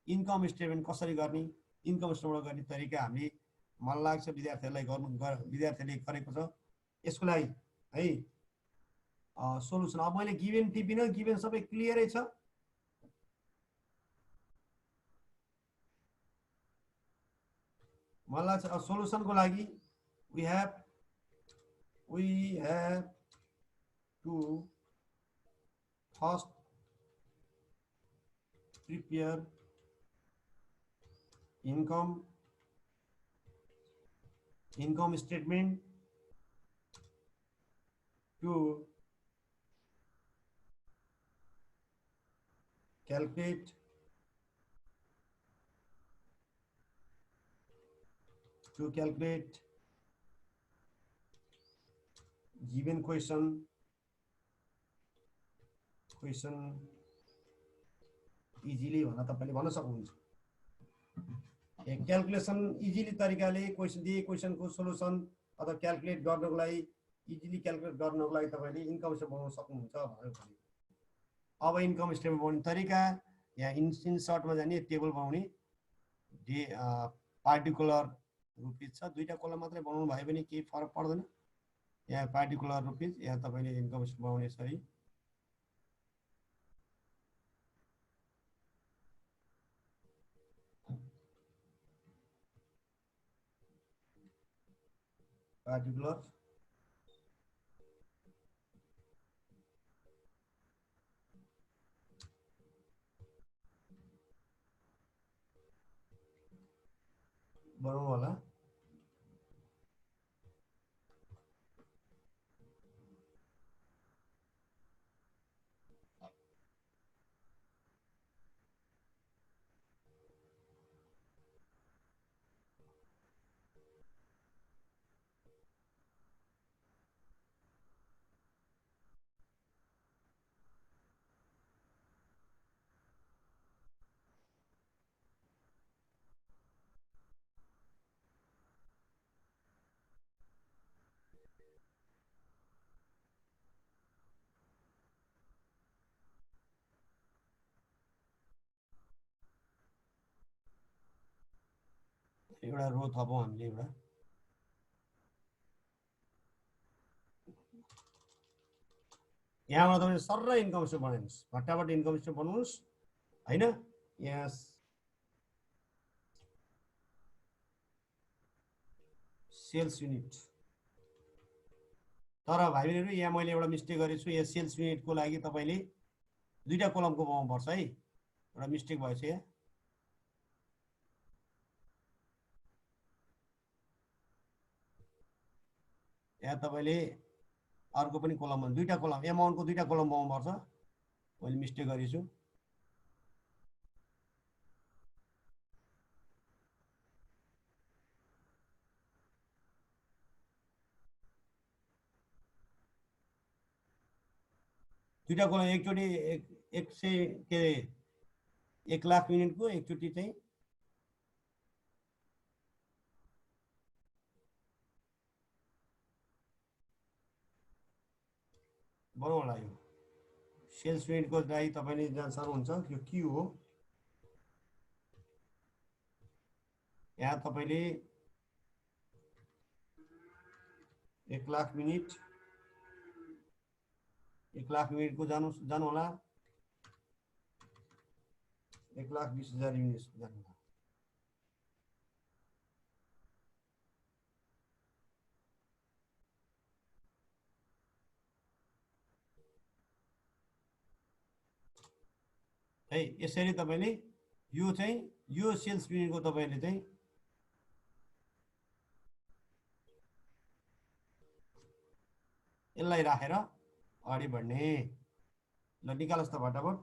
इन्कम स्टेटमेन्ट कसरी गर्ने, इन्कम स्टेटमेन्ट गर्ने तरिका हामीले मलाई लाग्छ विद्यार्थीले गरेको छ। यसको लागि है सोलुसन अब मैले गिभेन टिपिन, गिभेन सबै क्लियरै छ। मलाई लाग्छ सोलुसनको लागि we have to first prepare income statement to calculate given question easily भन्न तपाईले भन्न सक्नुहुन्छ। क्याल्कुलेसन इजिली तरिकाले क्वेशनको सोलुसन अथवा क्याल्कुलेट गर्नको लागि इजिली क्याल्कुलेट गर्नको लागि तपाईले इन्कम स्टेटमेन्ट बनाउन सक्नुहुन्छ भनेर भन्यो। अब इन्कम स्टेटमेन्ट बनाउने तरिका यहाँ इन्सर्टमा जाने, टेबल बनाउने, पार्टिकुलर रुपिज छ, दुईटा कलम मात्रै बनाउनु भयो भने केही फरक पर्दैन। यहाँ पार्टिकुलर रुपिज, यहाँ तपाईले इन्कम स्टेटमेन्ट बनाउने यसरी पार्टिकुलर बनाउनु होला। एउटा रो थपौँ हामीले, एउटा यहाँबाट तपाईले सर्र इन्कम स्टेटमेन्ट बनाउनुस्, भट्टाबाट इन्कम स्टेटमेन्ट बनाउनुस् हैन। यहाँ सेल्स युनिट, तर भाइ बहिनीहरु यहाँ मैले एउटा मिस्टेक गरेछु। यहाँ सेल्स युनिटको लागि तपाईले दुईटा कलमको बनाउनु पर्छ है, एउटा मिस्टेक भएछ यहाँ। यहाँ तपाईले अर्को पनि कलममा दुईटा कलम, एमाउन्टको दुईटा कलम बनाउनु पर्छ, मैले मिस्टेक गरेछु। दुईटा कलम एकचोटी 1 लाख युनिटको एकचोटी चाहिँ बनाउनु होला। यो सेल्स युनिटको लागि तपाईले जान सक्नुहुन्छ, यो क्यू हो। यहाँ तपाईले 1 लाख युनिटको जानु होला, 1,20,000 युनिट जानु होला। है। यसरी तपाईले यो चाहिँ यो सेल्स युनिटको तपाईले चाहिँ यसलाई राखेर अगाडि बढ्ने। ल निकाल्नुस् त फटाफट।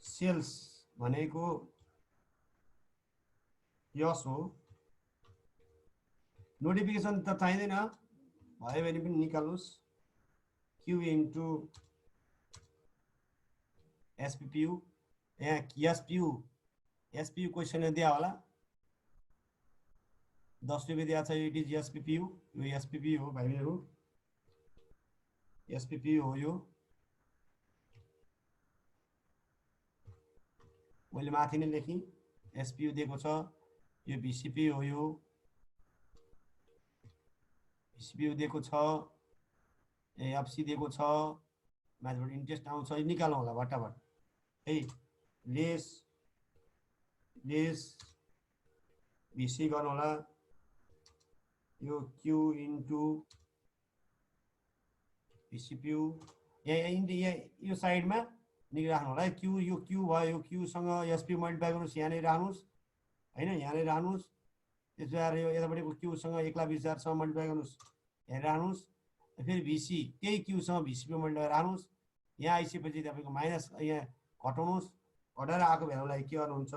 सेल्स भनेको यस हो। नोटिफिकेसन त चाहिँदैन, भयो भने पनि निकाल्नुस्। Q into SPPU, यहाँ SPU क्वेसन दिया होला, 10 रुपैयाँ दिया छ। इट इज SPPU, यो SPPU हो भाइहरु, SPPU हो यो। मैले माथि नै लेखी SPU दिएको छ, यो VCP हो, यो VCPU दिएको छ, FC दिएको छ, माथिबाट इन्ट्रेस्ट आउँछ, निकाल्नु होला फटाफट है। लेस VC गर्नु होला, यो Q इन्टु VCPU, यहाँ यो साइडमा निकाल्नु होला। Q यो Q भयो, यो Q सँग SPU मल्टिप्लाई गर्नुस्, यहाँ नै राख्नुस् हैन, यहाँ नै राख्नुस्। त्यसपछि यो यतापटिको Q सँग 1,20,000 सँग मल्टिप्लाई गर्नुस्, यहाँ राख्नुस्। फेरि VC त्यही Q सँग VCP मल्टिप्लाई राख्नुस्। यहाँ आइसकेपछि तपाईको माइनस यहाँ घटाउनुस्, घटाएर आएको भ्यालुलाई के गर्नुहुन्छ,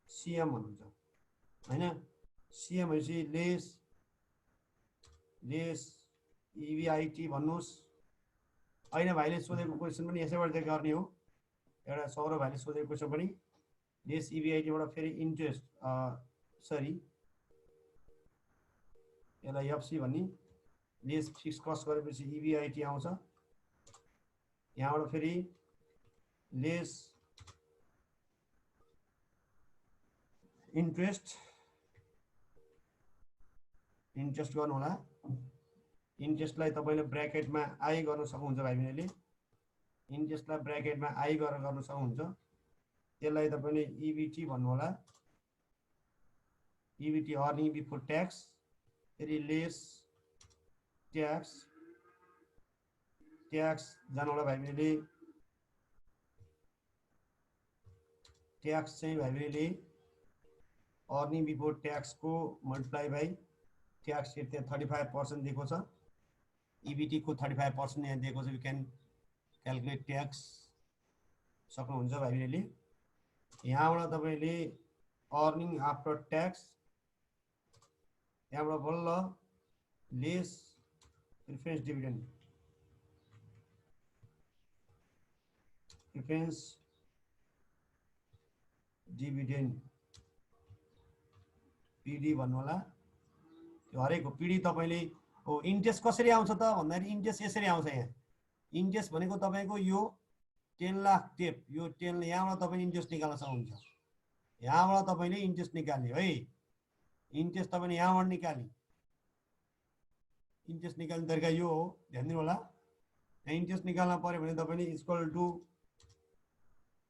CM भन्नुहुन्छ हैन। CM भनेपछि लेस EBIT भन्नुस्। हैन भाइले सोधेको क्वेसन पनि यसैबाट गर्ने हो, एउटा सौरभ भाइले सोधेको क्वेसन पनि लेस EBIT बाट फेरि इन्ट्रेस्ट सरी यसलाई FC भन्ने, लेस फिक्स कस्ट गरेपछि EBIT आउँछ। यहाँबाट फेरि लेस इन्ट्रेस्ट गर्नु होला। इन्ट्रेस्टलाई तपाईले ब्र्याकेटमा आई गर्न सक्नुहुन्छ भाइ बहिनीले, इन्ट्रेस्टलाई ब्र्याकेटमा आई गरेर गर्न सक्नुहुन्छ। त्यसलाई तपाईले EBT भन्नु होला, EBT अर्निङ बिफोर ट्याक्स, फेरि लेस ट्याक्स जानु होला भाइ बहिनीले। ट्याक्स चाहिँ भाइ बहिनीले अर्निङ बिफोर ट्याक्स को मल्टिप्लाई बाई ट्याक्स रेट, त्यहाँ 35% दिएको छ। EBT को 35% यहाँ दिएको छ। यु क्यान क्यालकुलेट ट्याक्स सक्नुहुन्छ भाइ बहिनीले। यहाँबाट तपाईले अर्निङ आफ्टर ट्याक्स, यहाँबाट बल्ल लेस प्रिफरेन्स डिभिडेन्ड PD भन्नु होला। त्यो हरेको PD तपाईले हो। इन्ट्रेस्ट कसरी आउँछ त भन्दाखेरि इन्ट्रेस्ट यसरी आउँछ। यहाँ इन्ट्रेस्ट भनेको तपाईको यो 10 लाख टेप, यो 10 यहाँबाट तपाईले इन्ट्रेस्ट निकाल्न सक्नुहुन्छ। यहाँबाट तपाईले इन्ट्रेस्ट निकाल्ने है, इन्ट्रेस्ट तपाईले यहाँबाट निकाल्ने, इन्ट्रेस्ट निकाल्ने तरिका यो हो, ध्यान दिनु होला। यहाँ इन्ट्रेस्ट निकाल्न पर्यो भने तपाईले इक्वल टु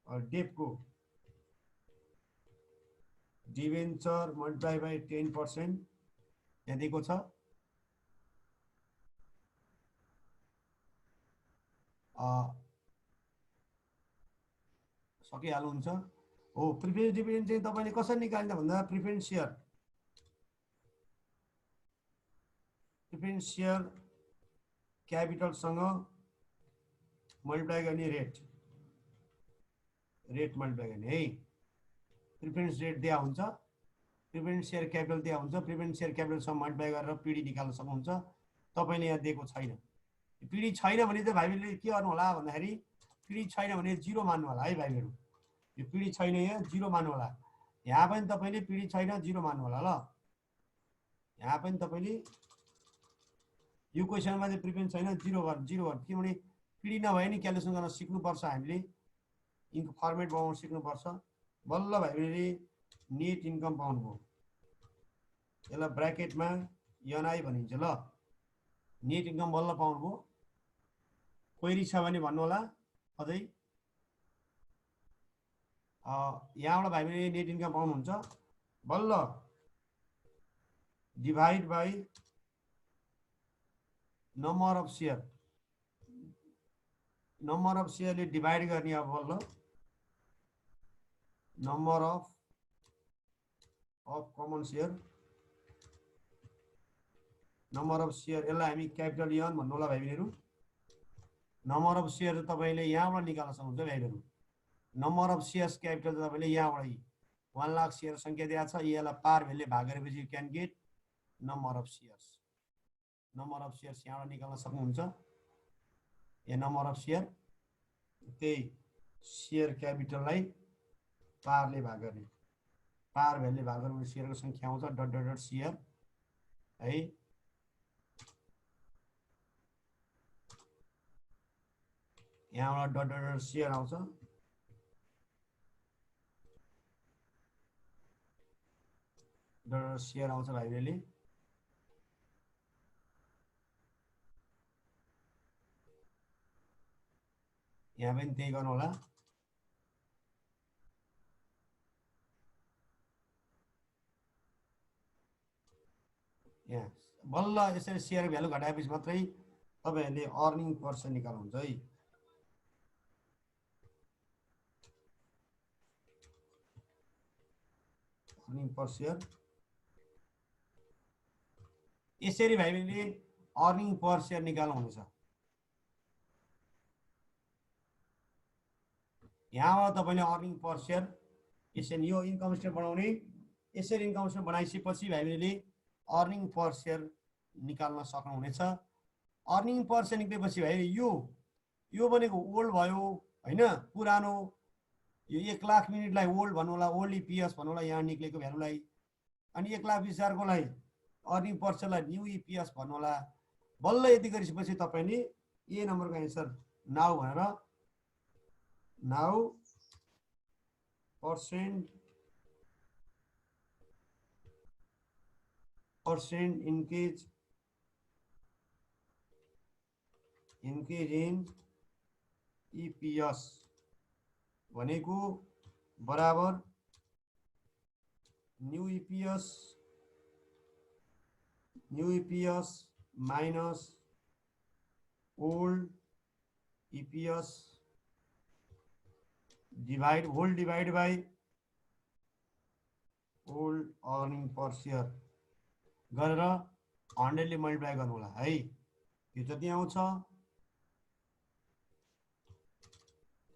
डेपको डिभेन्चर मल्टिप्लाई बाई 10% यहाँ दिएको छ। सकिहाल्नुहुन्छ हो। प्रिफरेन्स डिभिडेन्ड चाहिँ तपाईले कसरी निकाल्ने भन्दा प्रिफरेन्स सेयर क्यापिटलसँग मल्टिप्लाई गर्ने रेट मल्टिप्लाई गर्ने है। प्रिफरेन्स रेट दिया हुन्छ, प्रिफरेन्स सेयर क्यापिटल दिया हुन्छ, प्रिफरेन्स सेयर क्यापिटलसँग मल्टिप्लाई गरेर PD निकाल्न सक्नुहुन्छ। तपाईले यहाँ दिएको छैन, PD छैन भने चाहिँ भाइहरूले के गर्नु होला भन्दाखेरि PD छैन भने 0 मान्नु होला है भाइहरू। यो PD छैन, यहाँ 0 मान्नु होला। यहाँ पनि तपाईले PD छैन 0 मान्नु होला। ल यहाँ पनि तपाईले यो क्वेसनमा चाहिँ प्रिफरेन्स छैन 0 गर्नु, किनभने PD नभए नि क्यालकुलेसन गर्न सिक्नुपर्छ, हामीले इनको फर्मेट बनाउन सिक्नुपर्छ। बल्ल भाइहरूले नेट इन्कम पाउनुभयो। यसलाई ब्र्याकेटमा NI भनिन्छ। ल नेट इन्कम बल्ल पाउनुभयो। क्वेरी छ भने भन्नु होला अझै। यहाँबाट भाइ बहिनी नेट इन्कम पाउनुहुन्छ बल्ल divide by number of share ले डिभाइड गर्ने अब बल्ल number of common share number of share यसलाई हामी क्यापिटल एन भन्नु होला भाइ बहिनीहरु नम्बर अफ सेयर तपाईले यहाँबाट निकाल्न सक्नुहुन्छ भाइहरु नम्बर अफ शेयर्स क्यापिटल तपाईले यहाँबाट 1 लाख शेयर संख्या दिएको छ यसलाई पार भेल्युले भाग गरेपछि you can get number of shares यहाँबाट निकाल्न सक्नुहुन्छ यो नम्बर अफ शेयर त्यही शेयर क्यापिटललाई पारले भाग गर्ने पार भेल्युले भाग गरेपछि शेयरको संख्या आउँछ डट डट डट शेयर है यहाँबाट डट डट डट शेयर आउँछ डट शेयर आउँछ भाइ बहिनीले यहाँ पनि त्यही गर्नु होला यहाँ बल्ल यसरी शेयर भ्यालु घटाएपछि मात्रै तपाईहरुले अर्निङ पर्सन निकाल्नुहुन्छ है अर्निङ पर शेयर यसरी भाइ बहिनीले अर्निङ पर शेयर निकाल्नुहुन्छ यहाँबाट तपाईले अर्निङ पर शेयर यसरी यो इन्कम स्टेटमेन्ट बनाउने यसरी इन्कम स्टेटमेन्ट बनाइसकेपछि भाइ बहिनीले अर्निङ पर शेयर निकाल्न सक्नुहुनेछ अर्निङ पर शेयर निक्लेपछि भाइ यो भनेको ओल्ड भयो हैन पुरानो यो 1 लाख मिनेटलाई ओल्ड भन्नु होला ओल्ड ईपीएस भन्नु होला यहाँ निक्लेको भ्यालुलाई अनि 1,20,000 को लागि अर्निङ पर शेयरलाई न्यू ईपीएस भन्नु होला बल्ल यति गरिसकेपछि तपाईले ए नम्बरको आन्सर नाउ भनेर now percent increase in EPS भनेको बराबर new EPS minus old EPS whole divide by old earning per share गरेर 100 ले मल्टिप्लाई गर्नु होला है यो जति आउँछ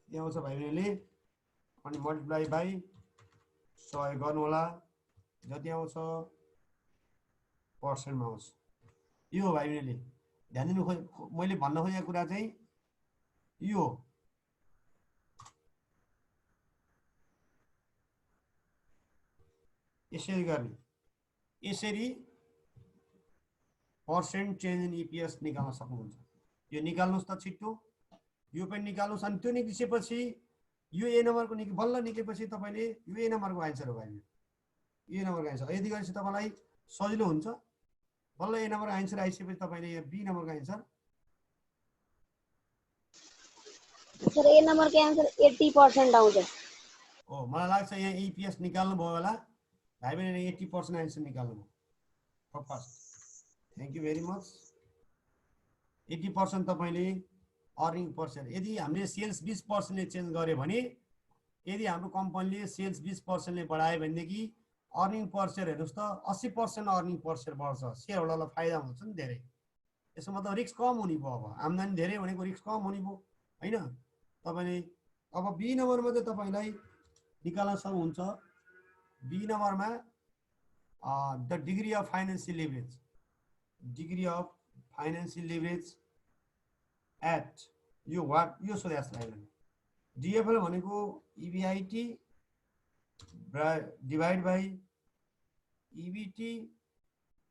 भाइ बहिनीले अनि मल्टिप्लाई बाई 100 गर्नु होला जति आउँछ पर्सेन्टमा आउँछ यो भाइ बहिनीले ध्यान दिनु मैले भन्न खोजेको कुरा चाहिँ यो यसरी गर्ने यसरी पर्सेन्ट चेन्ज इन ईपीएस निकाल्न सक्नुहुन्छ यो निकाल्नुस् त छिट्टो यो पनि निकाल्नुस् अनि त्यो निकालेपछि यो ए नम्बरको बल्ल निकालेपछि तपाईले यो ए नम्बरको आन्सर हो भाइ ए नम्बरको आन्सर यदि गरेपछि तपाईलाई सजिलो हुन्छ बल्ल ए नम्बरको आन्सर आइसकेपछि तपाईले यहाँ बी नम्बरको आन्सर सर ए नम्बरको आन्सर 80% आउँछ ओ मलाई लाग्छ यहाँ ईपीएस निकाल्नु भयो होला भाइ बहिनीले 80% आन्सर निकाल्नु भयो first thank you very much 80% तपाईले अर्निङ पर शेयर यदि हामीले सेल्स 20% ले चेन्ज गर्यो भने यदि हाम्रो कम्पनीले सेल्स 20% ले बढायो भनेदेखि अर्निङ पर शेयर हेर्नुस् त 80% अर्निङ पर शेयर बढ्छ शेयर होल्डरलाई फाइदा हुन्छ नि धेरै यसको मतलब रिस्क कम हुने भयो अब आम्दानी धेरै भनेको रिस्क कम हुने भयो हैन तपाईले अब बी नम्बरमा चाहिँ तपाईलाई निकाल्न सक्नुहुन्छ बी नम्बरमा the degree of financial leverage at यो वाट यो सोधेको छ भाइ डिएफएल भनेको EBIT divide by EBT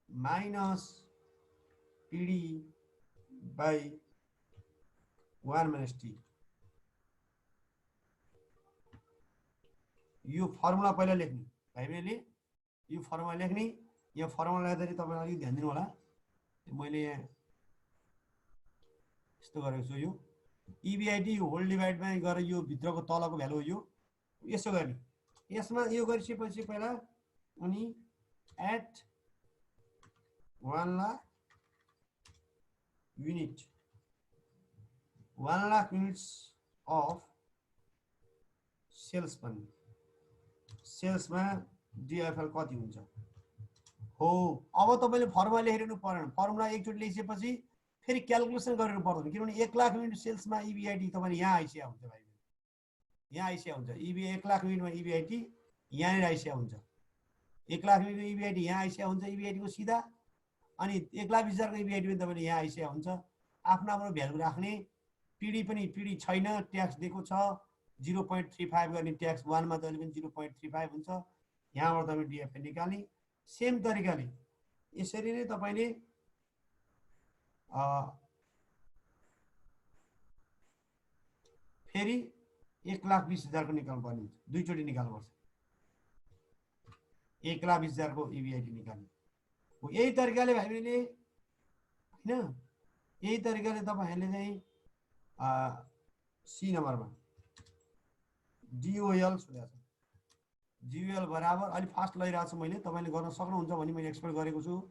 minus PD by 1 minus T यो फर्मुला पहिला लेख्ने भाइ बहिनीले यो फर्मुला लेख्ने यहाँ फर्मुला लेख्दाखेरि तपाईले अलि ध्यान दिनु होला मैले यहाँ यस्तो गरेको छु यो इबिआईटी होल डिवाइड बाई गरेर यो भित्रको तलको भ्यालु हो यो यसो गर्ने यसमा यो गरिसकेपछि पहिला अनि at 1 lakh unit 1 lakh units of sales पनि सेल्समा डिएफएल कति हुन्छ हो। अब तपाईले फर्मुला लेखिरहनु पर्दैन, फर्मुला एकचोटि लेखिसकेपछि फेरि क्याल्कुलेसन गरेर पर्दैन, किनभने 1 लाख युनिट सेल्समा इबिआइटी तपाईले यहाँ आइसिया हुन्छ भाइ, यहाँ आइसिया हुन्छ। इबी 1 लाख युनिटमा इबिआइटी यहाँनिर आइसिया हुन्छ, 1 लाख युनिट इबिआइटी यहाँ आइसिया हुन्छ इबिआइटी को सिधा, अनि 1,20,000 को इबिआइटी पनि तपाईले यहाँ आइसिया हुन्छ। आफ्नो आफ्नो भ्यालु राख्ने, पिडी पनि पिडी छैन, ट्याक्स दिएको छ 0.35 गर्ने, ट्याक्स 1 मा जहिले पनि 0.35 हुन्छ। यहाँबाट तपाईले डिएफए निकाल्ने सेम तरिकाले यसरी नै तपाईले फेरि 1,20,000 को निकाल्नु पर्ने हुन्छ, दुईचोटि निकाल्नु पर्छ 1,20,000 को इबिआइटी निकाल्ने हो। यही तरिकाले भाइले हैन, यही तरिकाले तपाईहरुले चाहिँ सी नम्बरमा डिओएल सोधेको छ। डिओएल बराबर अलि फास्ट लगिरहेको छु मैले, तपाईले गर्न सक्नुहुन्छ भनी मैले एक्सपेक्ट गरेको छु।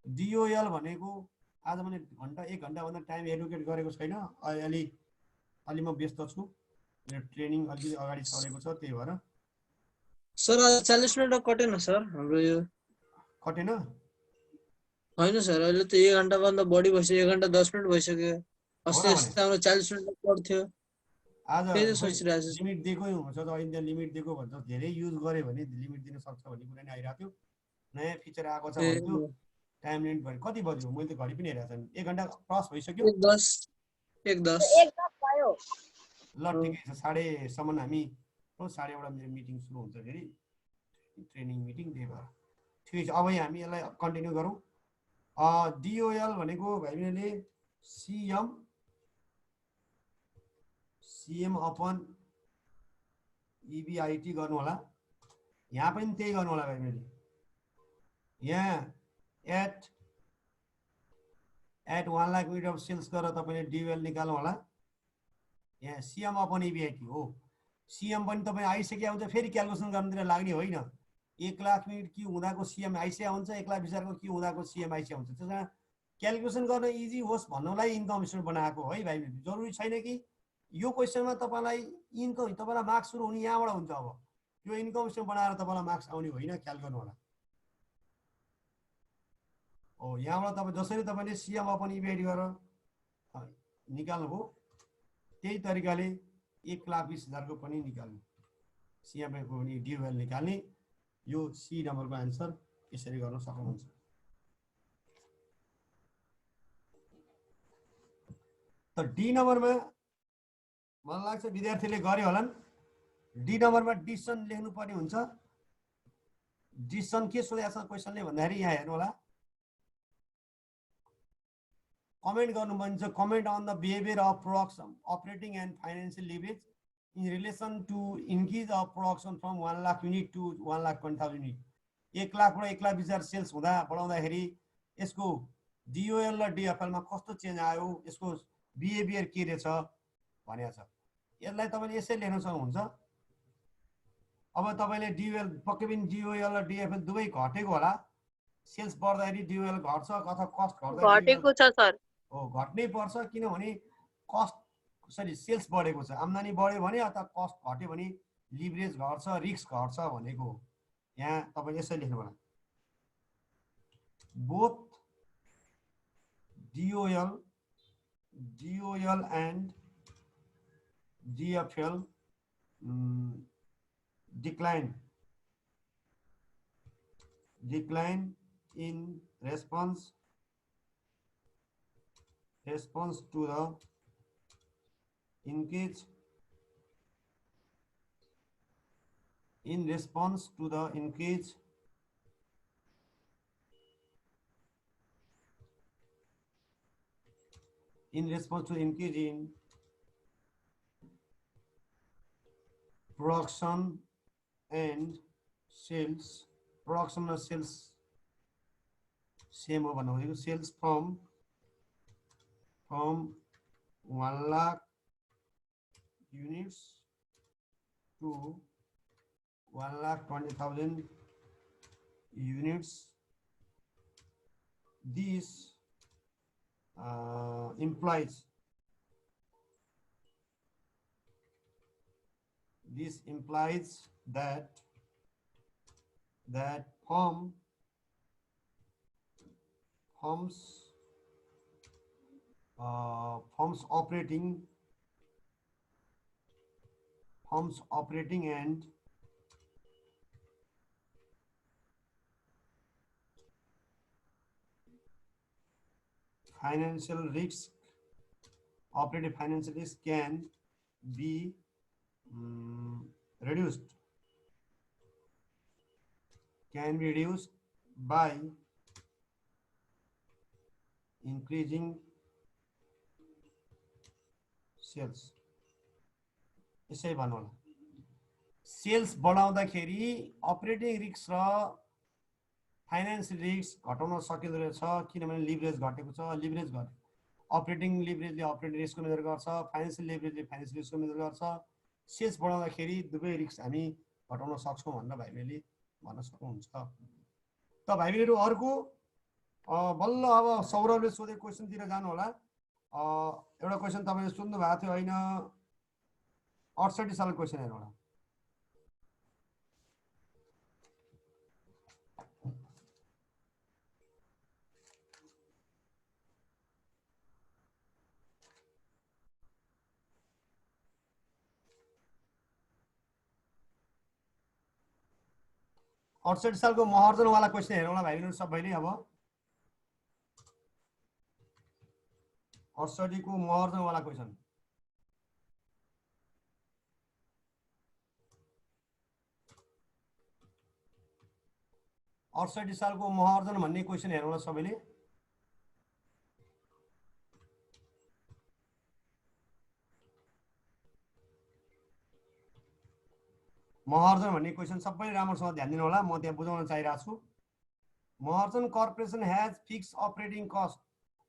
डिओएल भनेको आज मैले घण्टा 1 घण्टा भन्दा टाइम एलोकेट गरेको छैन, अलि म व्यस्त छु, ट्रेनिङ अलि अगाडि सरेको छ, त्यही भएर सर आज 40 मिनेट कटेन सर हाम्रो यो कटेन हैन सर, अहिले त 1 घण्टा भन्दा बढी भइसक्यो, 1 घण्टा 10 मिनेट भइसक्यो। अस्ति हाम्रो 40 मिनेट पढ्थ्यो, आज त्यही त सोचिरहेको छु। लिमिट दिएकै हुन्छ त, अहिले लिमिट दिएको भन्छ धेरै युज गरे भने लिमिट दिन सक्छ भन्ने कुरा नै आइरहेको थियो। नयाँ फिचर आएको छ भन्थ्यो, टाइम लिमिट भयो। कति बज्यो मैले त घडी पनि हेरेको छैन, 1 घण्टा क्रस भइसक्यो। 1:10 भयो ल ठिकै छ, 8:30 सम्म हामी 8:30 बाट मेरो मिटिङ सुरु हुन्छ फेरि, ट्रेनिङ मिटिङ, त्यही भएर ठिकै छ। अब हामी यसलाई कन्टिन्यू गरौँ। डिओएल भनेको भाइले सीएम अपन इबिआइटी गर्नु होला, यहाँ पनि त्यही गर्नु होला भाइले। यहाँ at 1 lakh unit of sales गरेर तपाईले डिओएल निकाल्नु होला। यहाँ सीएम अपन इबिआइटी हो, सीएम पनि तपाईँ आइसक्यो हुन्छ, फेरि क्याल्कुलेसन गर्नुतिर लाग्ने होइन। 1 लाख युनिट के हुँदाको सीएम आइसिया हुन्छ, 1,20,000 को के हुँदाको सीएम आइसिया हुन्छ। त्यसमा क्याल्कुलेसन गर्न इजी होस् भन्नलाई इन्कम स्टेटमेन्ट बनाएको है भाइ। जरुरी छैन कि यो क्वेशनमा तपाईलाई इन्कम, तपाईलाई मार्क्स सुरु हुने यहाँबाट हुन्छ। अब यो इन्कम स्टेटमेन्ट बनाएर तपाईलाई मार्क्स आउने होइन, ख्याल गर्नु होला। हो, यहाँबाट तपाईँ जसरी तपाईले सीएम अपन इबिआइटी गरेर निकाल्नु हो, त्यही तरिकाले 1,20,000 को पनि निकाल्ने, सीएम को पनि डिओएल निकाल्ने। यो सी नम्बरको आन्सर यसरी गर्न सक्नुहुन्छ। त डी नम्बरमा मलाई लाग्छ विद्यार्थीले गरे होलान्। डी नम्बरमा डिसिजन लेख्नु पर्ने हुन्छ। डिसिजन के सोधेको छ क्वेशनले भन्दाखेरि यहाँ हेर्नु होला, कमेन्ट गर्नु भन्छ, comment on the behaviour of production operating and financial leverage in relation to increase of production from 1 lakh unit to 1,20,000 unit। 1 लाखबाट 1,20,000 सेल्स हुँदा बढाउँदाखेरि यसको डिओएल र डिएफएल मा कस्तो चेन्ज आयो, यसको बिहेभियर के रहेछ भनेको छ। यसलाई तपाईले यसै लेख्न सक्नुहुन्छ। अब तपाईले डिओएल पक्कै पनि डिओएल र डिएफएल दुवै घटेको होला, सेल्स बढ्दाखेरि डिओएल घट्छ अथवा कस्ट घटेको छ सर। हो, घट्नै पर्छ, किनभने कस्ट सेल्स बढेको छ, आम्दानी बढ्यो भने अथवा कस्ट घट्यो भने लिभरेज घट्छ, रिस्क घट्छ भनेको हो। यहाँ तपाईले यसै लेख्नु होला, both DOL and DFL decline in response to the increase in response to the increase in production and sales, production and sales same over now, sales from 1 lakh units to 1,20,000 units. This implies that firms operating and financial risk can be reduced by increasing sales. यसै भन्नु होला sales बढाउँदाखेरि operating risk र financial risk घटाउन सकिँदो रहेछ किनभने leverage घटेको छ leverage घट्यो अपरेटिङ लिभरेजले अपरेटिङ रिस्कको मेजर गर्छ फाइनान्सियल लिभरेजले फाइनान्सियल रिस्कको मेजर गर्छ सेल्स बढाउँदाखेरि दुवै रिस्क हामी घटाउन सक्छौं भनेर भाइले भन्न सक्नुहुन्छ त भाइहरु अर्को बल्ल अब सौरभले सोधेको क्वेशन तिर जानु होला एउटा क्वेशन तपाईले सुन्नु भएको थियो हैन 68 सालको क्वेशन हेर्नु होला अड़सठ साल को महर्जन वाला क्वेश्चन हेरौँला भाइहरु सबैले अब 68 को महर्जन वाला क्वेश्चन 68 साल को महर्जन भन्ने क्वेश्चन हेरौँला सबैले महर्जन भन्ने क्वेशन सबैले राम्रोसँग ध्यान दिनु होला म त्यहाँ बुझाउन चाहिरहेको छु Maharjan corporation has fix operating cost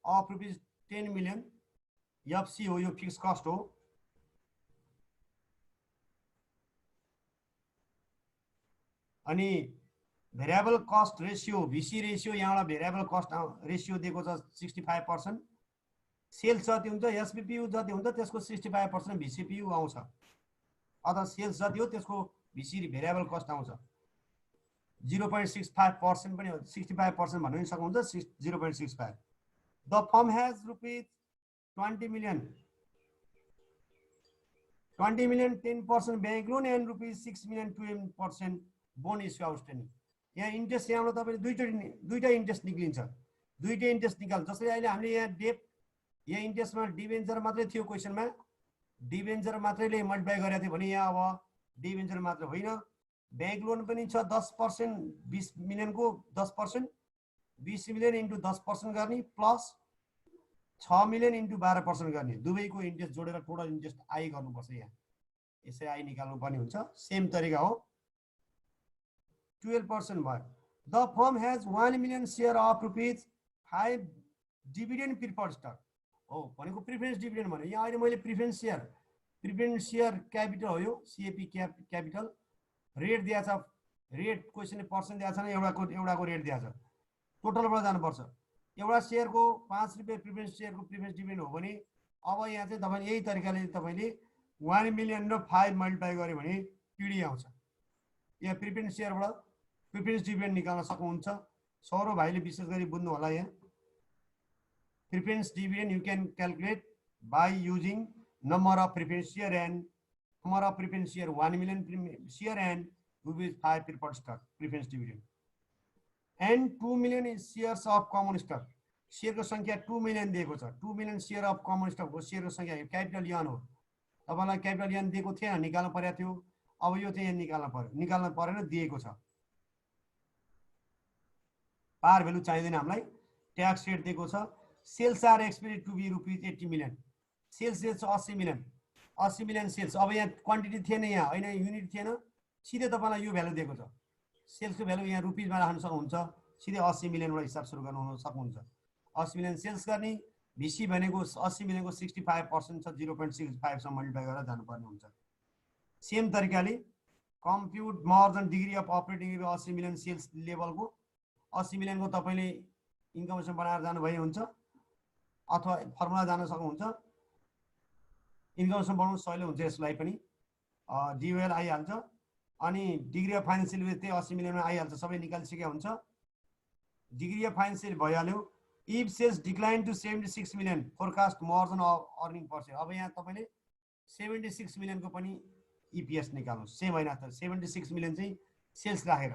of ₹10 million FC हो यो फिक्स कस्ट हो अनि भेरिएबल कस्ट रेशियो भिसी रेशियो यहाँबाट भेरिएबल कस्ट रेशियो दिएको छ 65% सेल्स जति हुन्छ एसपीपीयू जति हुन्छ त्यसको 65% भिसीपीयू आउँछ अथवा सेल्स जति हो त्यसको भिसी भेरिएबल कस्ट आउँछ 0.65% पनि 65% भन्नु पनि सक्नुहुन्छ 0.65 the firm has ₹20 million 10% bank loan and ₹6 million 2% bone issue outstanding यहाँ इन्ट्रेस्ट यहाँबाट तपाईले दुईटा इन्ट्रेस्ट निक्लिन्छ दुईटा इन्ट्रेस्ट निकाल जसरी अहिले हामीले यहाँ डेट यहाँ इन्ट्रेस्टमा डिबेन्चर मात्रै थियो क्वेशनमा डिबेन्चर मात्रैले मल्टिप्लाई गरेको थियो भने यहाँ अब डिबेन्चर मात्र होइन बैंक लोन पनि छ 10% 20 मिलियन को 10% 20 मिलियन इन्टु 10% गर्ने प्लस 6 मिलियन इन्टु 12% गर्ने दुवैको इन्ट्रेस्ट जोडेर टोटल इन्ट्रेस्ट आइ गर्नुपर्छ यहाँ यसै आइ निकाल्नु पर्ने हुन्छ सेम तरिका हो 12% भयो the firm has 1 million share of ₹5 dividend preferred stock हो भनेको प्रिफरेन्स डिभिडेन्ड भने यहाँ अहिले मैले प्रिफरेन्स शेयर क्यापिटल हो यो सीएपी क्यापिटल रेट दिया छ रेट क्वेशनले पर्सेन्ट दिया छैन एउटाको रेट दिया छ टोटलबाट जानुपर्छ एउटा शेयरको ₹5 प्रिफरेन्स शेयरको प्रिफरेन्स डिभिडेन्ड हो भने अब यहाँ चाहिँ तपाईले यही तरिकाले तपाईले 1 मिलियन र 5 मल्टिप्लाई गर्यो भने पीडी आउँछ यहाँ प्रिफरेन्स शेयरबाट प्रिफरेन्स डिभिडेन्ड निकाल्न सक्नुहुन्छ सौरभ भाइले विशेष गरी बुझ्नु होला यहाँ preference dividend you can calculate by using number of preference share and number of preference share 1 million share and ₹5 preferred stock preference dividend and 2 million shares of common stock share को संख्या 2 million दिएको छ 2 million share of common stock को share को संख्या capital यान हो तपाईलाई क्यापिटल यान दिएको थिएन निकाल्न पर्या थियो अब यो चाहिँ निकाल्न परेन दिएको छ पार भ्यालु चाहिदैन हामीलाई ट्याक्स रेट दिएको छ Sales are expected to be ₹80 million. Sales is 80 million. 80 million sales. अब यहाँ क्वान्टिटी थिएन यहाँ हैन युनिट थिएन सिधै तपाईलाई यो भ्यालु दिएको छ सेल्स को भ्यालु यहाँ रुपीजमा राख्न सक्नुहुन्छ सिधै 80 मिलियन बाट हिसाब सुरु गर्न सक्नुहुन्छ 80 मिलियन सेल्स गर्ने भिसी भनेको 80 मिलियन को 65% छ 0.65 सम्म मल्टिप्लाई गरेर जानुपर्ने हुन्छ सेम तरिकाले compute margin degree of operating 80 million sales लेभलको 80 मिलियनको तपाईले इन्कम स्टेटमेन्ट बनाएर जानु भए हुन्छ अथवा फर्मुला जान सक्नुहुन्छ। इन्कम स्टेटमेन्ट बनाउन सजिलो हुन्छ यसलाई पनि डिओएल आइहाल्छ अनि डिग्री अफ फाइनेन्सियल वेज त्यही 80 मिलियनमा आइहाल्छ सबै निकालिसकेको हुन्छ। डिग्री अफ फाइनेन्सियल भइहाल्यो। If sales decline to 76 million forecast margin of earning per share. अब यहाँ तपाईले 76 मिलियनको पनि इपीएस निकाल्नु सेम होइन त 76 मिलियन चाहिँ सेल्स राखेर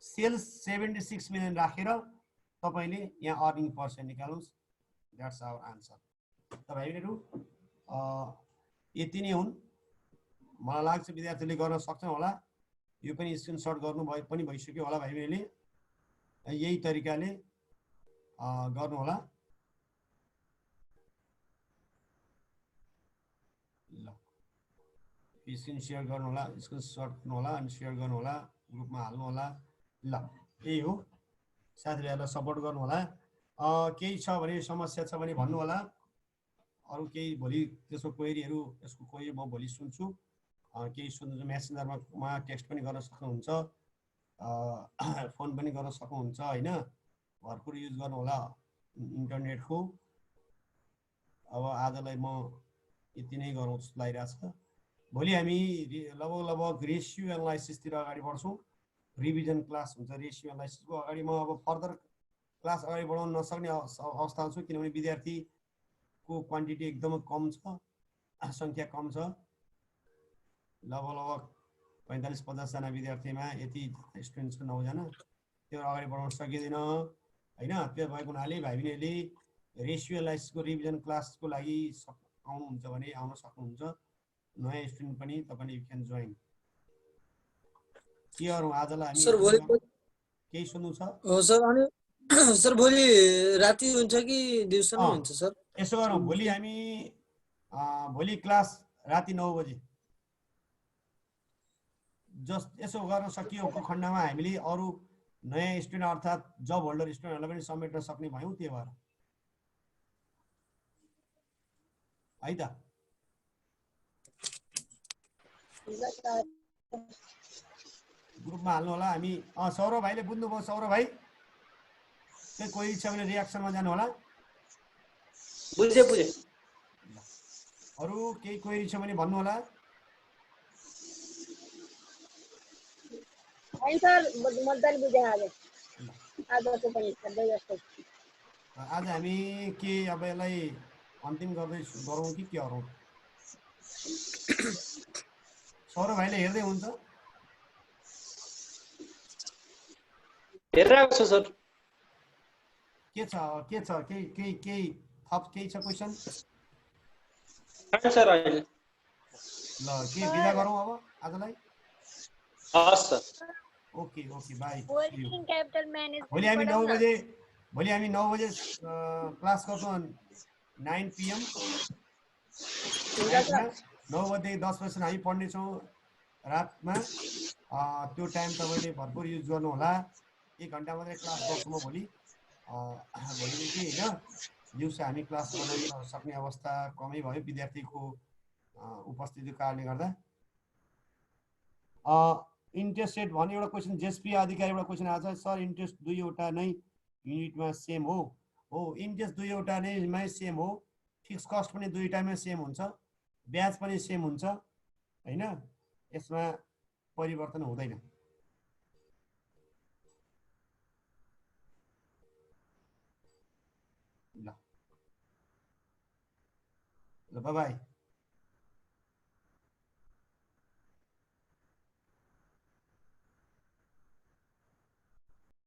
सेल्स 76 मिलियन राखेर तपाईले यहाँ अर्निङ पर सेयर निकाल्नुस्। That's our answer. त भाइहरुहरू यति नै हुन्। मलाई लाग्छ विद्यार्थीले गर्न सक्छन् होला। यो पनि स्क्रिनशट गर्नु भए पनि भइसक्यो होला भाइहरुले। यही तरिकाले गर्नु होला। ल स्क्रिन शेयर गर्नु होला, स्क्रिनशट गर्नु होला अनि शेयर गर्नु होला, ग्रुपमा हाल्नु होला। ल यही हो। साथीहरुलाई सपोर्ट गर्नु होला। केही छ भने समस्या छ भने भन्नु होला। अरु केही भोलि त्यसको क्वेरीहरु यसको क्वेरी म भोलि सुन्छु। केही सुन्नु मेसेन्जरमा टेक्स्ट पनि गर्न सक्नुहुन्छ, फोन पनि गर्न सक्नुहुन्छ हैन। भरपुर युज गर्नु होला इन्टरनेटको। अब आजलाई म यति नै गरौँ जस्तो लागिरहेछ। भोलि हामी लगभग रेशियो एनालाइसिसतिर अगाडि बढ्छौँ। रिभिजन क्लास हुन्छ रेशियो एनालाइसिसको। अगाडि म अब फर्दर क्लास अगाडि बढाउन नसक्ने अवस्थामा छु किनभने विद्यार्थीको क्वान्टिटी एकदमै कम छ, संख्या कम छ। लगभग 45-50 जना विद्यार्थीमा यति स्टुडेन्ट छ 9 जना। त्यो अगाडि बढाउन सकिँदैन हैन। त्यो भएको हुनाले भाइबहिनीहरूले रेशियो एनालाइसिसको रिभिजन क्लासको लागि आउनुहुन्छ भने आउन सक्नुहुन्छ। नयाँ स्टुडेन्ट पनि तपाईले यु क्यान जोइन। के गरौँ आजलाई हामी सर भोलि केही सुन्नु छ? हो सर। अनि सर भोलि राति हुन्छ कि दिउँसो नै हुन्छ सर? यसो गरौँ भोलि हामी भोलि क्लास राति 9 बजे यसो गर्न सकिएको खण्डमा हामीले अरु नयाँ स्टुडेन्ट अर्थात् जब होल्डर स्टुडेन्टहरुलाई पनि समेट्न सक्ने भयौं। त्यो भएर है त। ग्रुपमा हाल्नु होला। हामी सौरभ भाइले बुझ्नुभयो? सौरभ भाइ के कोही छ भने रियाक्सनमा जानु होला। बुझे बुझे। अरु केही क्वेरी छ भने भन्नु होला। सर मद्दल बुझे आज को पनि सबै जस्तो। आज हामी के अब यसलाई अन्तिम गरौँ कि के गरौँ? सौरभ भाइले हेर्दै हुन्छ? हेरिरहेको छु सर। के छ केही थप केही छ क्वेशन? सर अहिले ल के बिदा गरौँ अब आजलाई? हस् sir. Okay bye. Working capital management भोलि हामी 9 बजे क्लास गर्छौँ 9 PM। 9 बजे 10 बजेसम्म हामी पढ्ने छौँ रातमा। त्यो टाइम तपाईले भरपुर युज गर्नु होला। 1 घण्टा मात्रै क्लास गर्छु म भोलि। भोलिदेखि हैन दिउँसो हामी क्लास गर्न सक्ने अवस्था कमै भयो विद्यार्थीको उपस्थितिको कारणले गर्दा। इन्ट्रेस्ट रेट भन्ने एउटा क्वेशन जेएसपी अधिकारी एउटा क्वेशन आछ। सर इन्ट्रेस्ट दुईवटा नै युनिटमा सेम हो? हो, इन्ट्रेस्ट दुईवटा नै सेम हो। फिक्स कस्ट पनि दुईटामै सेम हुन्छ, ब्याज पनि सेम हुन्छ हैन। यसमा परिवर्तन हुँदैन। ल बाइ बाइ।